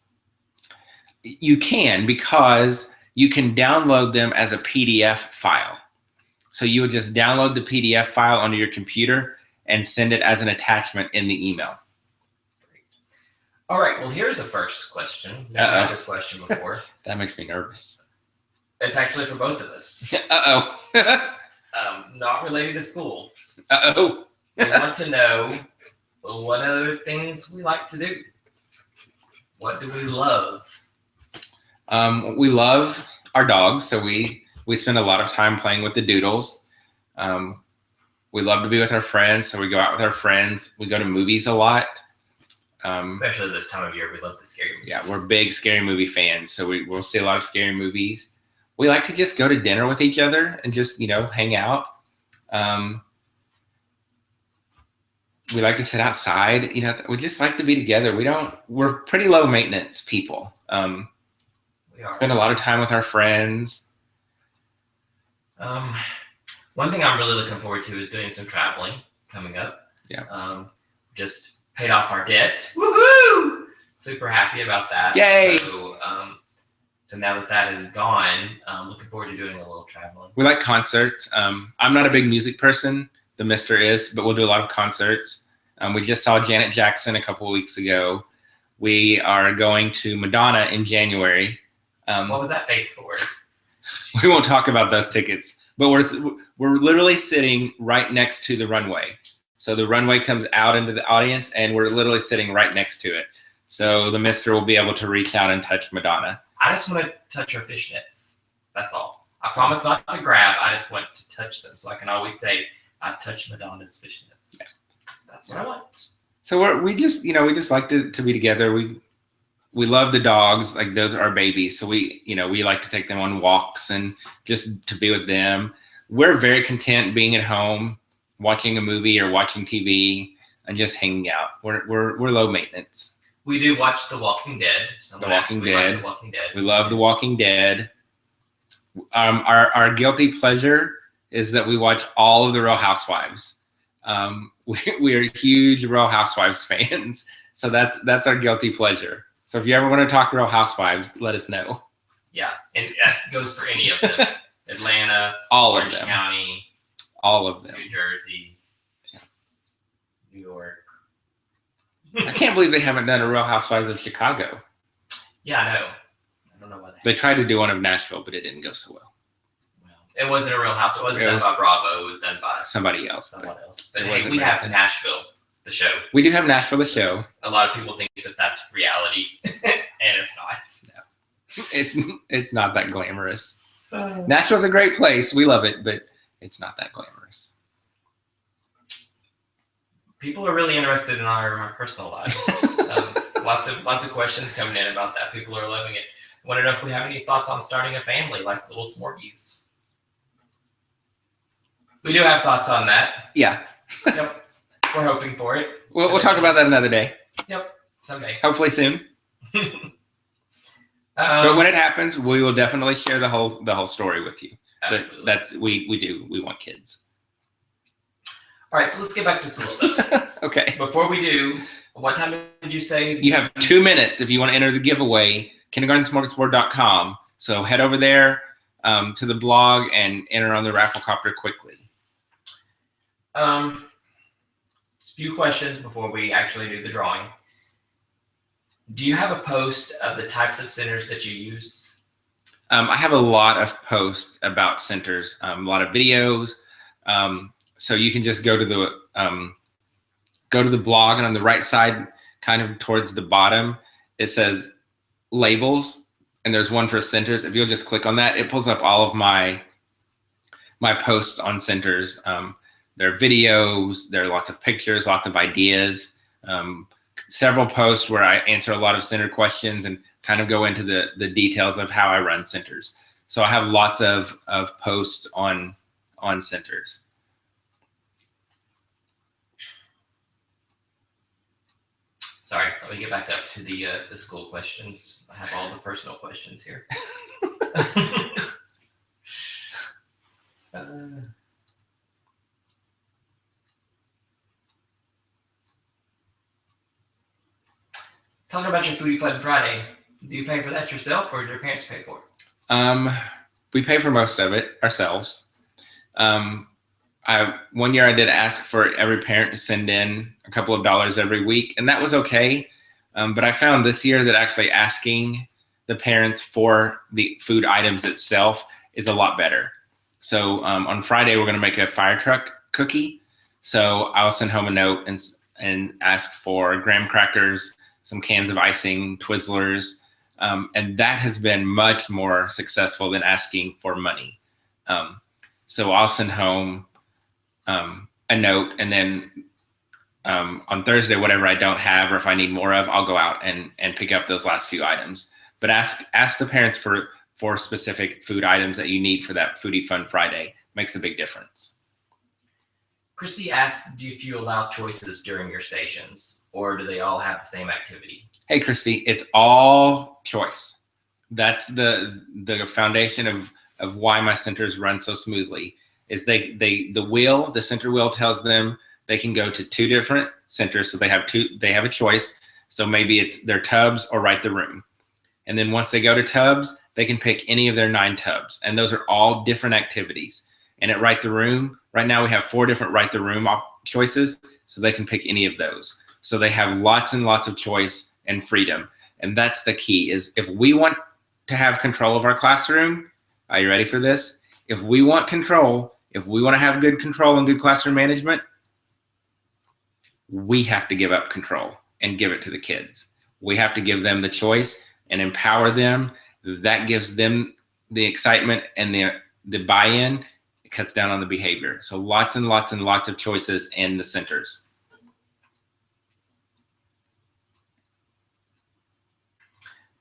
You can, because you can download them as a PDF file. So you would just download the PDF file onto your computer and send it as an attachment in the email. Great. All right, well, here's the first question. Never had this question before. That makes me nervous. It's actually for both of us. Uh-oh. Not related to school. Uh-oh. We want to know what other things we like to do. What do we love? We love our dogs, so we spend a lot of time playing with the doodles. We love to be with our friends, so we go out with our friends. We go to movies a lot. Especially this time of year, we love the scary movies. Yeah, we're big scary movie fans, so we'll see a lot of scary movies. We like to just go to dinner with each other and just, hang out. We like to sit outside. We just like to be together. We're pretty low maintenance people. We are. Spend a lot of time with our friends. One thing I'm really looking forward to is doing some traveling coming up. Yeah. Just paid off our debt. Woohoo! Super happy about that. Yay! So now that is gone, I'm looking forward to doing a little traveling. We like concerts. I'm not a big music person. The Mister is, but we'll do a lot of concerts. We just saw Janet Jackson a couple of weeks ago. We are going to Madonna in January. What was that face for? We won't talk about those tickets, but we're literally sitting right next to the runway. So the runway comes out into the audience, and we're literally sitting right next to it. So the Mister will be able to reach out and touch Madonna. I just want to touch her fishnets. That's all. I promise not to grab. I just want to touch them, so I can always say I touched Madonna's fishnets. Yeah. That's what I want. So we just like to be together. We love the dogs. Like, those are our babies. So we like to take them on walks and just to be with them. We're very content being at home, watching a movie or watching TV and just hanging out. We're low maintenance. We do watch The Walking Dead. The Walking Dead. Like The Walking Dead. We love The Walking Dead. Our guilty pleasure is that we watch all of the Real Housewives. We are huge Real Housewives fans. So that's our guilty pleasure. So if you ever want to talk Real Housewives, let us know. Yeah, and that goes for any of them. Atlanta, all Orange of them. County, all of them. New Jersey, New York. I can't believe they haven't done a Real Housewives of Chicago. Yeah, I know. I don't know why they tried to do one of Nashville, but it didn't go so well. It wasn't a Real House. It wasn't done by Bravo. It was done by somebody else. Someone else. But hey, we have Nashville, the show. We do have Nashville, the show. A lot of people think that that's reality, and it's not. No, it's not that glamorous. Nashville's a great place. We love it, but it's not that glamorous. People are really interested in our personal lives. Lots of questions coming in about that. People are loving it. I want to know if we have any thoughts on starting a family like little Smorgies. We do have thoughts on that. Yeah. Yep. We're hoping for it. We'll talk about that another day. Yep. Someday. Hopefully soon. But when it happens, we will definitely share the whole story with you. Absolutely. But we want kids. All right, so let's get back to school stuff. Okay. Before we do, what time did you say? You have 2 minutes if you want to enter the giveaway, kindergartensmorgasbord.com. So head over there to the blog and enter on the raffle copter quickly. A few questions before we actually do the drawing. Do you have a post of the types of centers that you use? I have a lot of posts about centers, a lot of videos. So you can just go to the blog, and on the right side, kind of towards the bottom, it says labels, and there's one for centers. If you'll just click on that, it pulls up all of my posts on centers. There are videos, there are lots of pictures, lots of ideas, several posts where I answer a lot of center questions and kind of go into the details of how I run centers. So I have lots of posts on centers. Sorry, let me get back up to the school questions. I have all the personal questions here. Talking about your Foodie Fun Friday, do you pay for that yourself, or do your parents pay for it? We pay for most of it ourselves. One year I did ask for every parent to send in a couple of dollars every week, and that was okay. But I found this year that actually asking the parents for the food items itself is a lot better. So on Friday, we're going to make a fire truck cookie. So I'll send home a note and ask for graham crackers, some cans of icing, Twizzlers, and that has been much more successful than asking for money. So I'll send home a note, and then on Thursday, whatever I don't have or if I need more of, I'll go out and pick up those last few items. But ask the parents for specific food items that you need for that Foodie Fun Friday. Makes a big difference. Christy asked, do you allow choices during your stations, or do they all have the same activity? Hey, Christy, it's all choice. That's the foundation of why my centers run so smoothly. Is the center wheel tells them they can go to 2 different centers, so they have a choice. So maybe it's their tubs or Write the Room. And then once they go to tubs, they can pick any of their 9 tubs, and those are all different activities. And at Write the Room, right now we have 4 different Write the Room choices, so they can pick any of those. So they have lots and lots of choice and freedom. And that's the key, is if we want to have control of our classroom, are you ready for this? If we want control, if we want to have good control and good classroom management, we have to give up control and give it to the kids. We have to give them the choice and empower them. That gives them the excitement and the buy-in. It cuts down on the behavior. So lots and lots and lots of choices in the centers.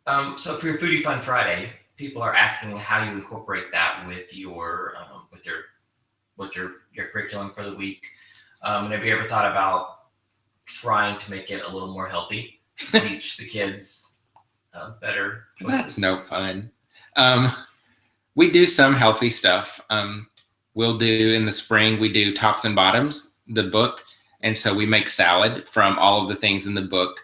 So for your Foodie Fun Friday, people are asking how you incorporate that with your curriculum for the week. And have you ever thought about trying to make it a little more healthy, teach the kids better choices? That's no fun. We do some healthy stuff. We'll do in the spring, we do Tops and Bottoms, the book. And so we make salad from all of the things in the book.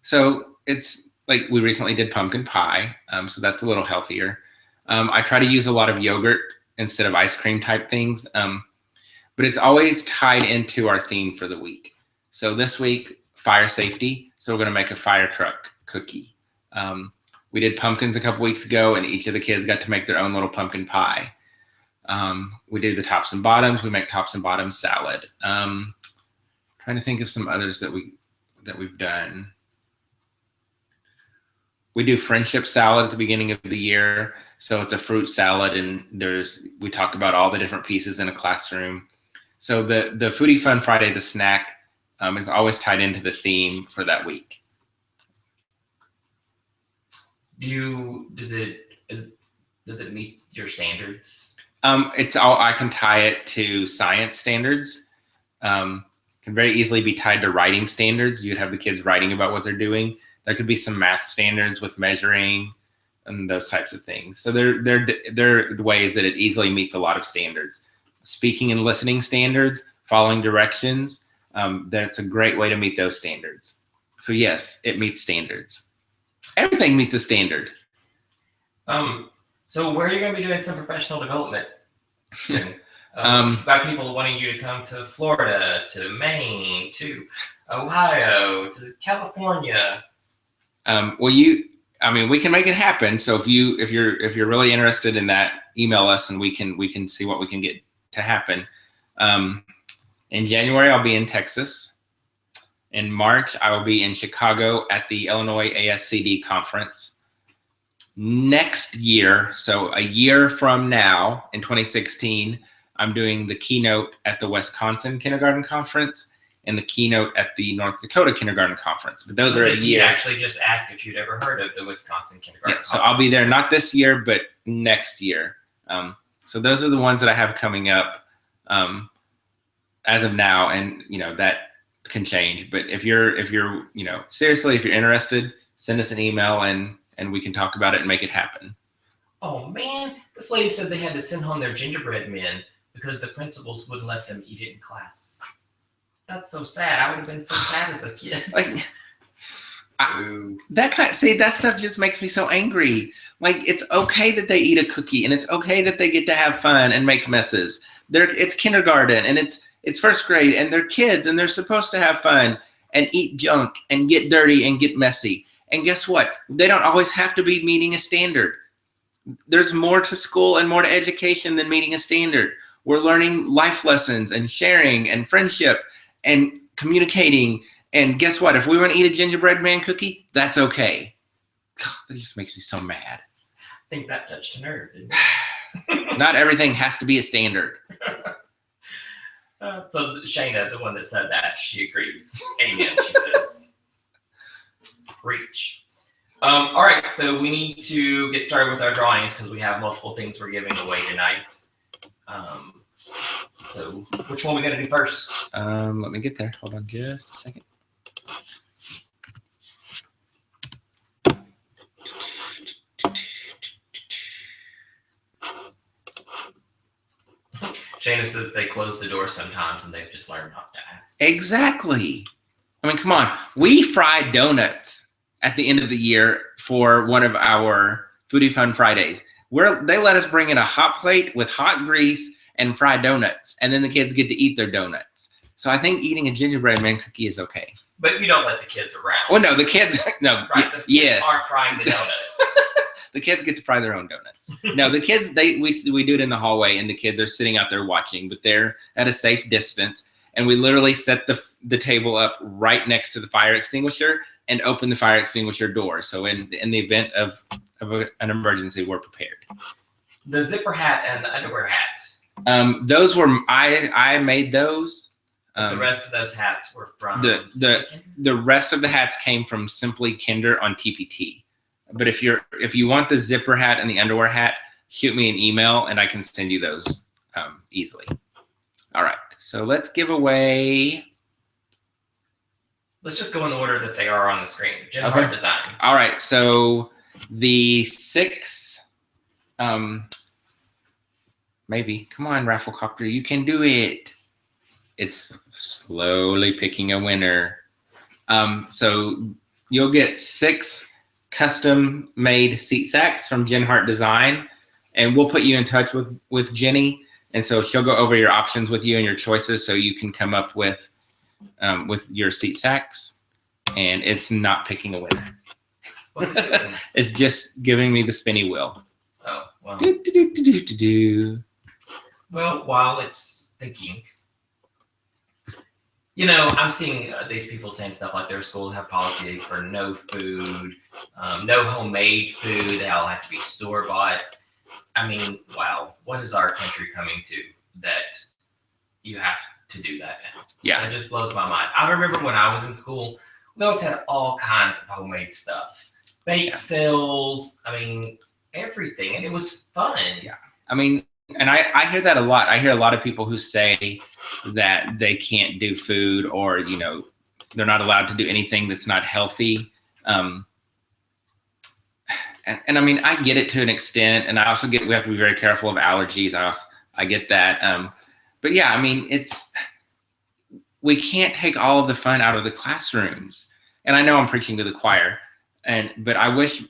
So it's like we recently did pumpkin pie. So that's a little healthier. I try to use a lot of yogurt instead of ice cream type things. But it's always tied into our theme for the week. So this week, fire safety. So we're going to make a fire truck cookie. We did pumpkins a couple weeks ago, and each of the kids got to make their own little pumpkin pie. We did the Tops and Bottoms. We make Tops and Bottoms salad. Trying to think of some others that we've done. We do friendship salad at the beginning of the year. So it's a fruit salad, and we talk about all the different pieces in a classroom. So the Foodie Fun Friday, the snack, is always tied into the theme for that week. Does it meet your standards? I can tie it to science standards. Can very easily be tied to writing standards. You'd have the kids writing about what they're doing. There could be some math standards with measuring and those types of things. So there are ways that it easily meets a lot of standards. Speaking and listening standards, following directions, that's a great way to meet those standards. So yes, it meets standards. Everything meets a standard. So where are you going to be doing some professional development? Got people wanting you to come to Florida, to Maine, to Ohio, to California. We can make it happen. So if you're really interested in that, email us and we can see what we can get to happen. In January, I'll be in Texas. In March, I will be in Chicago at the Illinois ASCD conference. Next year, so a year from now, in 2016, I'm doing the keynote at the Wisconsin Kindergarten Conference and the keynote at the North Dakota Kindergarten Conference. But those are a year. Actually just asked if you'd ever heard of the Wisconsin Kindergarten Conference. So I'll be there not this year, but next year. So those are the ones that I have coming up as of now, and that can change. But if you're seriously, if you're interested, send us an email and we can talk about it and make it happen. Oh man, this lady said they had to send home their gingerbread men because the principals wouldn't let them eat it in class. That's so sad. I would have been so sad as a kid. That stuff just makes me so angry. Like, it's okay that they eat a cookie, and it's okay that they get to have fun and make messes. It's kindergarten, and it's first grade, and they're kids, and they're supposed to have fun and eat junk and get dirty and get messy. And guess what? They don't always have to be meeting a standard. There's more to school and more to education than meeting a standard. We're learning life lessons and sharing and friendship and communicating. And guess what? If we want to eat a gingerbread man cookie, that's okay. That just makes me so mad. I think that touched a nerve, didn't it? Not everything has to be a standard. So Shayna, the one that said that, she agrees. Amen, she says. Preach. All right, so we need to get started with our drawings because we have multiple things we're giving away tonight. So which one are we going to do first? Let me get there. Hold on just a second. Shayna says they close the door sometimes and they've just learned not to ask. Exactly. I mean, come on. We fry donuts at the end of the year for one of our Foodie Fun Fridays, where they let us bring in a hot plate with hot grease and fry donuts, and then the kids get to eat their donuts. So I think eating a gingerbread man cookie is okay. But you don't let the kids around. Well, no, the kids, no, right? The kids aren't frying the donuts. The kids get to fry their own donuts. No, the kids, we do it in the hallway, and the kids are sitting out there watching, but they're at a safe distance. And we literally set the table up right next to the fire extinguisher and open the fire extinguisher door. So in the event of an emergency, we're prepared. The zipper hat and the underwear hats. Those were I made those. The rest of those hats were from the rest of the hats came from Simply Kinder on TPT. But if you want the zipper hat and the underwear hat, shoot me an email and I can send you those easily. All right, so let's give away. Let's just go in the order that they are on the screen. Art design. All right, so the 6, maybe. Come on, Rafflecopter, you can do it. It's slowly picking a winner. So you'll get 6 custom-made seat sacks from Art Design, and we'll put you in touch with Jenny, and so she'll go over your options with you and your choices, so you can come up with your seat sacks. And it's not picking a winner. What's it doing? It's just giving me the spinny wheel. Oh, well. Well, while it's thinking, I'm seeing these people saying stuff like their schools have policy for no food, no homemade food. They all have to be store-bought. I mean, wow, what is our country coming to that you have to do that now? Yeah. That just blows my mind. I remember when I was in school, we always had all kinds of homemade stuff. Bake sales, I mean, everything. And it was fun. Yeah. I mean, and I hear that a lot. I hear a lot of people who say that they can't do food, or, they're not allowed to do anything that's not healthy. And I mean, I get it to an extent. And I also get, we have to be very careful of allergies. I get that. But yeah, I mean, we can't take all of the fun out of the classrooms. And I know I'm preaching to the choir, but I wish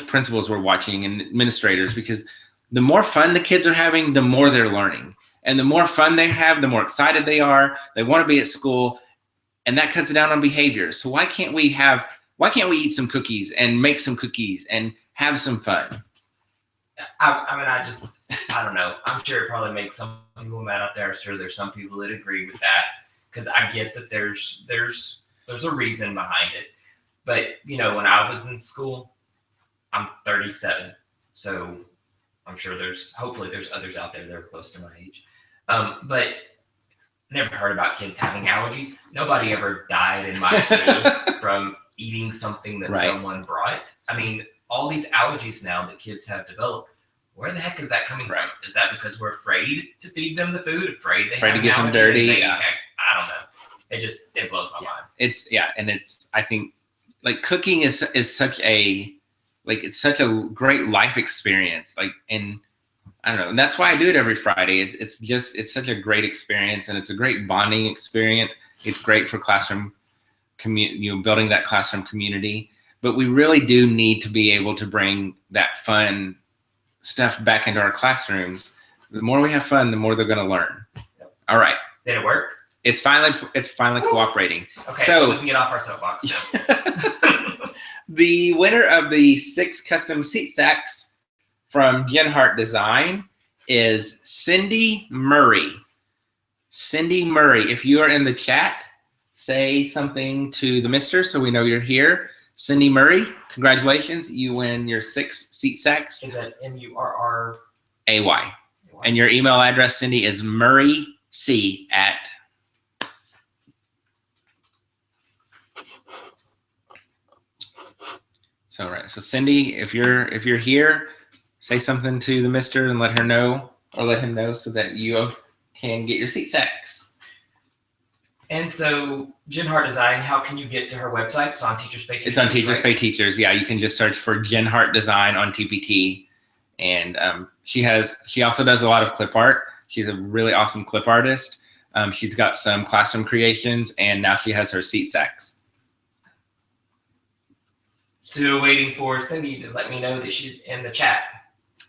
principals were watching and administrators, because the more fun the kids are having, the more they're learning. And the more fun they have, the more excited they are. They want to be at school, and that cuts down on behavior. So why can't we eat some cookies and make some cookies and have some fun? I don't know. I'm sure it probably makes some people mad out there. I'm sure there's some people that agree with that, because I get that there's a reason behind it. But, when I was in school, I'm 37. So I'm sure hopefully there's others out there that are close to my age. But never heard about kids having allergies. Nobody ever died in my school from eating something that someone brought. I mean, all these allergies now that kids have developed, where the heck is that coming from? Is that because we're afraid to feed them the food, afraid to get them dirty? I don't know. It blows my mind. I think like cooking is such a, like, it's such a great life experience. Like, and I don't know, and that's why I do it every Friday. It's such a great experience, and it's a great bonding experience. It's great for classroom building that classroom community. But we really do need to be able to bring that fun stuff back into our classrooms. The more we have fun, the more they're going to learn. All right. Did it work? It's finally cooperating. Okay, so we can get off our soapbox now. The winner of the 6 custom seat sacks from Genhart Design is Cindy Murray. Cindy Murray, if you are in the chat, say something to the mister so we know you're here. Cindy Murray, congratulations. You win your 6 seat sacks. Is that Murray? AY. And your email address, Cindy, is murrayc at. So right. So Cindy, if you're here, say something to the mister and let her know, or let him know, so that you can get your seat sacks. And so Genhart Design, how can you get to her website? It's on Teachers Pay Teachers. It's on Teachers Pay Teachers. Yeah, you can just search for Genhart Design on TPT. And she also does a lot of clip art. She's a really awesome clip artist. She's got some classroom creations, and now she has her seat sacks. Still waiting for Cindy to let me know that she's in the chat.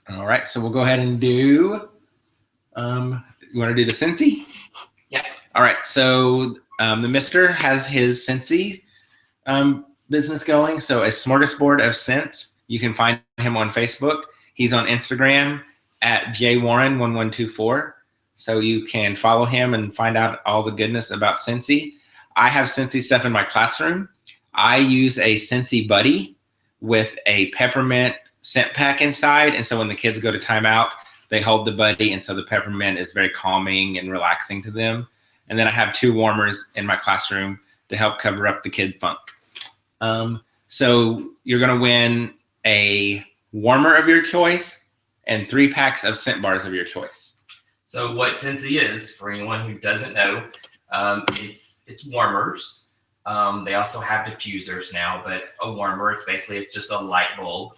All right, so we'll go ahead and do, you want to do the Scentsy? Yeah. All right, so the mister has his Scentsy business going. So a smorgasbord of scents. You can find him on Facebook. He's on Instagram at jwarren1124. So you can follow him and find out all the goodness about Scentsy. I have Scentsy stuff in my classroom. I use a Scentsy Buddy with a peppermint scent pack inside. And so when the kids go to timeout, they hold the buddy. And so the peppermint is very calming and relaxing to them. And then I have 2 warmers in my classroom to help cover up the kid funk. So you're going to win a warmer of your choice and 3 packs of scent bars of your choice. So what Scentsy is, for anyone who doesn't know, it's warmers. They also have diffusers now, but a warmer, it's just a light bulb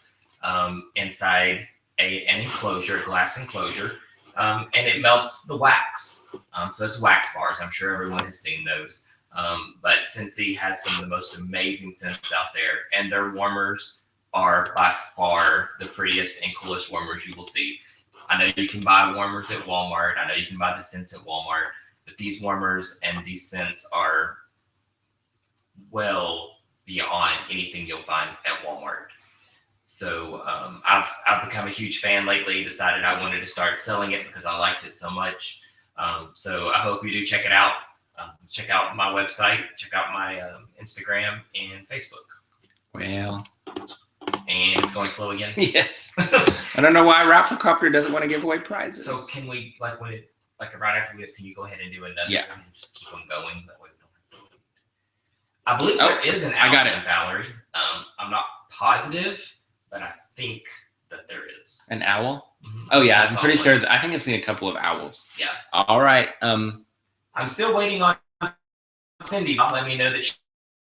inside an enclosure, glass enclosure, and it melts the wax. So it's wax bars. I'm sure everyone has seen those. But Scentsy has some of the most amazing scents out there, and their warmers are by far the prettiest and coolest warmers you will see. I know you can buy warmers at Walmart. I know you can buy the scents at Walmart, but these warmers and these scents are well beyond anything you'll find at Walmart. So I've become a huge fan lately. Decided I wanted to start selling it because I liked it so much. So I hope you do check it out. Check out my website. Check out my Instagram and Facebook. Well, and it's going slow again. Yes. I don't know why Rafflecopter doesn't want to give away prizes. So can we right after we, can you go ahead and do another? Yeah. And just keep them going. That way we don't have to. I believe there is an owl. I got it, Valerie. I'm not positive, but I think that there is an owl. Mm-hmm. Oh yeah, I'm pretty sure. I think I've seen a couple of owls. Yeah. All right. I'm still waiting on Cindy. Let me know that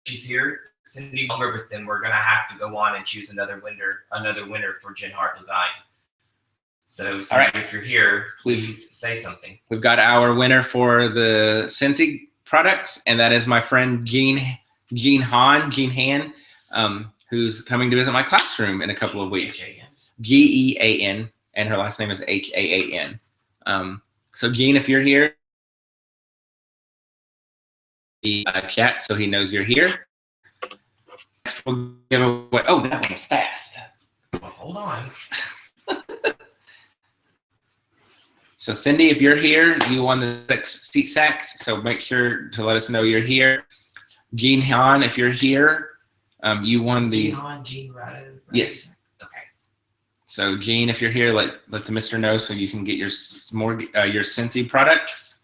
she's here. Cindy longer, but then we're gonna have to go on and choose another winner for Genhart Design. So Cindy, all right, if you're here, please say something. We've got our winner for the Scentsy products, and that is my friend Jean Han, who's coming to visit my classroom in a couple of weeks. Gean, and her last name isHaan. So Jean, if you're here, the chat so he knows you're here. We'll give away. Oh, that one was fast. Well, hold on. So Cindy, if you're here, you won the 6 seat sacks. So make sure to let us know you're here. Jean Han, if you're here, you won the. Jean Han, Jean right? Yes. Okay. So Jean, if you're here, let the mister know so you can get your Scentsy products.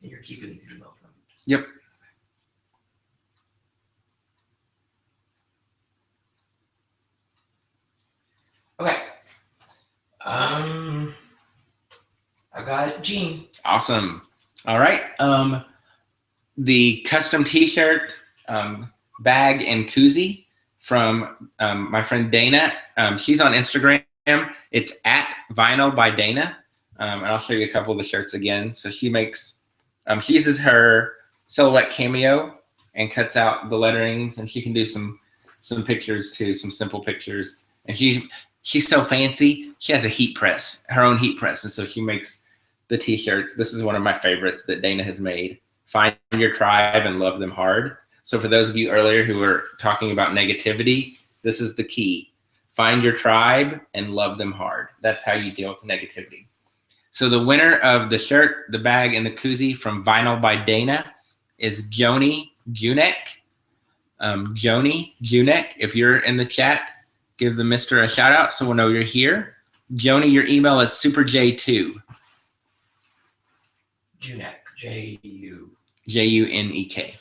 And you're keeping these emails. Yep. Okay. I got Jean. Awesome. All right. The custom T-shirt, bag, and koozie from my friend Dana. She's on Instagram. It's at Vinyl by Dana. And I'll show you a couple of the shirts again. So she makes, she uses her Silhouette Cameo and cuts out the letterings, and she can do some pictures too, some simple pictures. And she's so fancy. She has a heat press, her own heat press, and so she makes the t-shirts. This is one of my favorites that Dana has made. Find your tribe and love them hard. So for those of you earlier who were talking about negativity, this is the key. Find your tribe and love them hard. That's how you deal with negativity. So the winner of the shirt, the bag, and the koozie from Vinyl by Dana is Joni Junek. Joni Junek, if you're in the chat, give the mister a shout out so we'll know you're here. Joni, your email is superj2. Junek, J-U. J-U-N-E-K.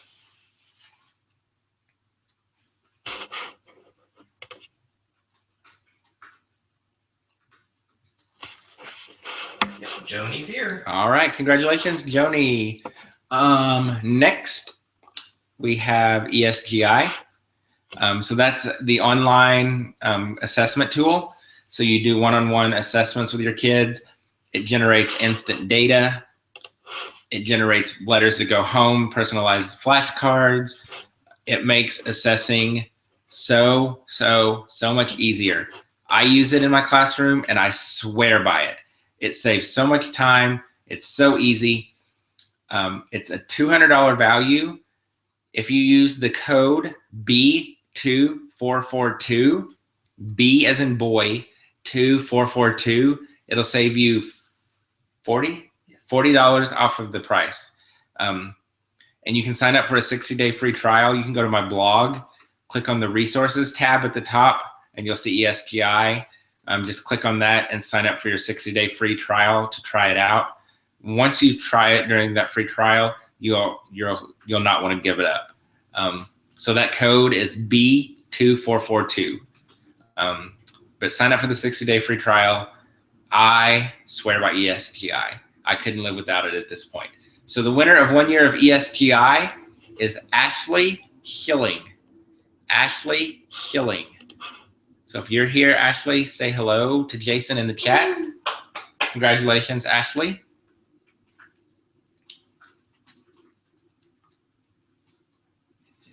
Yep, Joni's here. All right, congratulations, Joni. Next, we have ESGI. So that's the online assessment tool. So you do one-on-one assessments with your kids. It generates instant data. It generates letters to go home, personalized flashcards. It makes assessing so much easier. I use it in my classroom and I swear by it. It saves so much time. It's so easy. It's a $200 value. If you use the code B2442, B as in boy, 2442, it'll save you $40 off of the price. And you can sign up for a 60-day free trial. You can go to my blog, click on the resources tab at the top, and you'll see ESGI. Just click on that and sign up for your 60-day free trial to try it out. Once you try it during that free trial, you'll not want to give it up. So that code is B2442. But sign up for the 60-day free trial. I swear by ESGI. I couldn't live without it at this point. So the winner of 1 year of ESGI is Ashley Schilling. Ashley Schilling. So if you're here, Ashley, say hello to Jason in the chat. Congratulations, Ashley.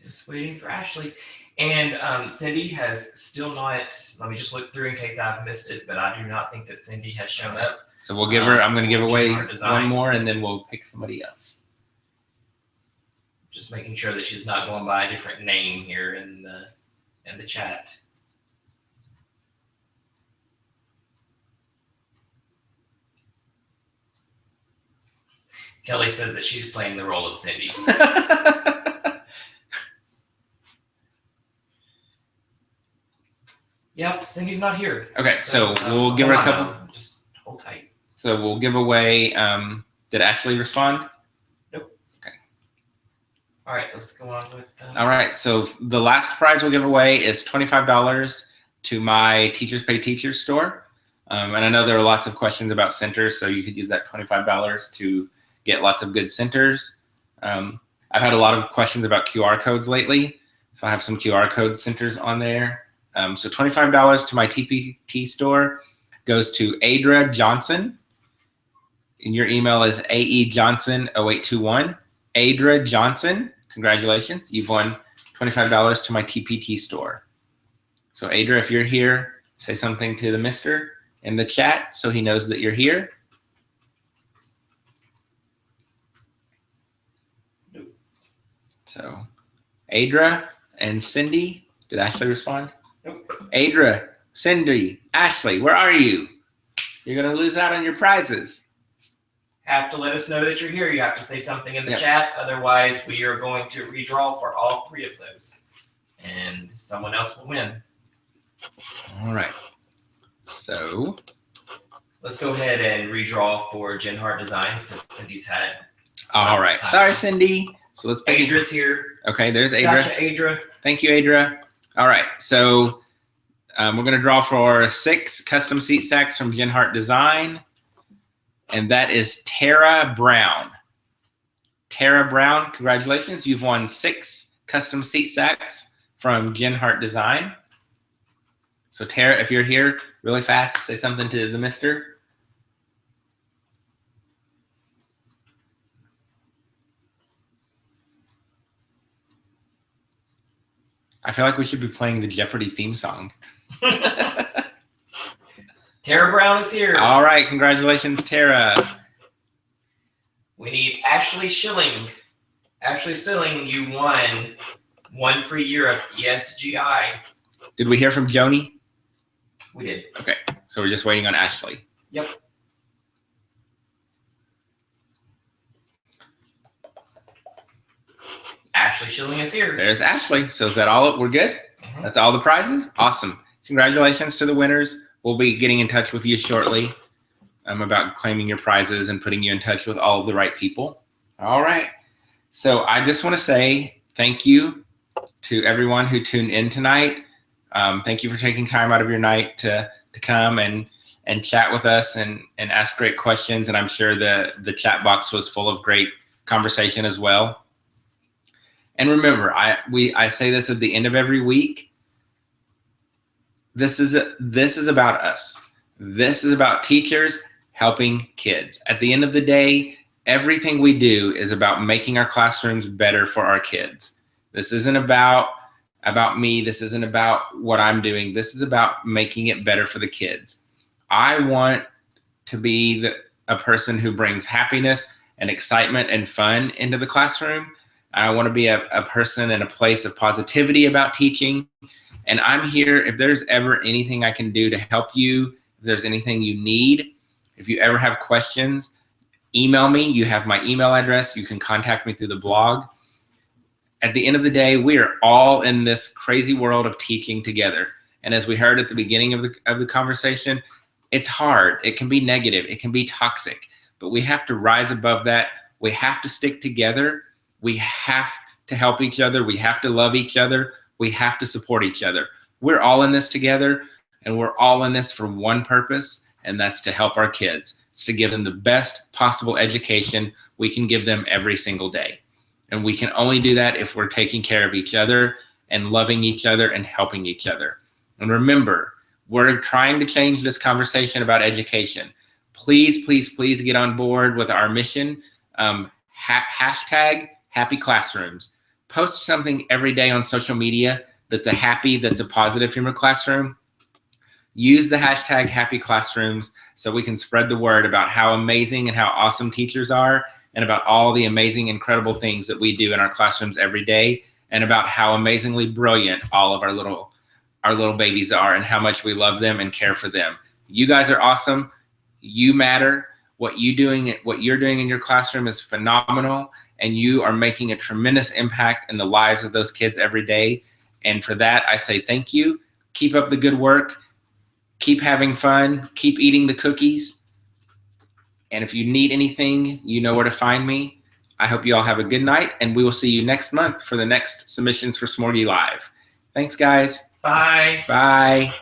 Just waiting for Ashley. And Cindy has still not, let me just look through in case I've missed it, but I do not think that Cindy has shown up. So we'll give her, I'm going to give away one more and then we'll pick somebody else. Just making sure that she's not going by a different name here in the chat. Kelly says that she's playing the role of Cindy. Yep, Cindy's not here. Okay, so we'll give her a couple. Just hold tight. So we'll give away, did Ashley respond? Nope. Okay. All right, let's go on with. All right, so the last prize we'll give away is $25 to my Teachers Pay Teachers store. And I know there are lots of questions about centers, so you could use that $25 to get lots of good centers. I've had a lot of questions about QR codes lately, so I have some QR code centers on there. So $25 to my TPT store goes to Adra Johnson. And your email is aejohnson0821. Adra Johnson, congratulations. You've won $25 to my TPT store. So Adra, if you're here, say something to the mister in the chat so he knows that you're here. So Adra and Cindy, did Ashley respond? Nope. Adra, Cindy, Ashley, where are you? You're going to lose out on your prizes. Have to let us know that you're here. You have to say something in the chat. Otherwise, we are going to redraw for all three of those. And someone else will win. All right. So let's go ahead and redraw for Jen Hart Designs because Cindy's had. All right. Sorry, Cindy. So let's pick Adra's here. Okay, there's Adra. Gotcha, Adra. Thank you, Adra. All right. So we're going to draw for 6 custom seat sacks from Jen Hart Design. And that is Tara Brown. Tara Brown, congratulations. You've won 6 custom seat sacks from Jen Hart Design. So Tara, if you're here, really fast, say something to the mister. I feel like we should be playing the Jeopardy theme song. Tara Brown is here. All right, congratulations, Tara. We need Ashley Schilling. Ashley Schilling, you won 1 free year of ESGI. Did we hear from Joni? We did. Okay, so we're just waiting on Ashley. Yep. Ashley Schilling is here. There's Ashley. So is that all? We're good? Mhm. That's all the prizes? Awesome. Congratulations to the winners. We'll be getting in touch with you shortly about claiming your prizes and putting you in touch with all of the right people. All right. So I just want to say thank you to everyone who tuned in tonight. Thank you for taking time out of your night to come and chat with us and ask great questions. And I'm sure the chat box was full of great conversation as well. And remember, I say this at the end of every week. This is about us. This is about teachers helping kids. At the end of the day, everything we do is about making our classrooms better for our kids. This isn't about me. This isn't about what I'm doing. This is about making it better for the kids. I want to be a person who brings happiness and excitement and fun into the classroom. I want to be a person in a place of positivity about teaching. And I'm here if there's ever anything I can do to help you, if there's anything you need, if you ever have questions, email me. You have my email address. You can contact me through the blog. At the end of the day, we are all in this crazy world of teaching together. And as we heard at the beginning of the conversation, it's hard. It can be negative. It can be toxic. But we have to rise above that. We have to stick together. We have to help each other. We have to love each other. We have to support each other. We're all in this together, and we're all in this for one purpose, and that's to help our kids. It's to give them the best possible education we can give them every single day. And we can only do that if we're taking care of each other and loving each other and helping each other. And remember, we're trying to change this conversation about education. Please, please, please get on board with our mission. Hashtag happy classrooms. Post something every day on social media that's a positive from your classroom. Use the hashtag happy classrooms so we can spread the word about how amazing and how awesome teachers are, and about all the amazing, incredible things that we do in our classrooms every day, and about how amazingly brilliant all of our little babies are and how much we love them and care for them. You guys are awesome. You matter. What you're doing in your classroom is phenomenal, and you are making a tremendous impact in the lives of those kids every day. And for that, I say thank you. Keep up the good work. Keep having fun. Keep eating the cookies. And if you need anything, you know where to find me. I hope you all have a good night, and we will see you next month for the next Submissions for Smorgie Live. Thanks, guys. Bye. Bye.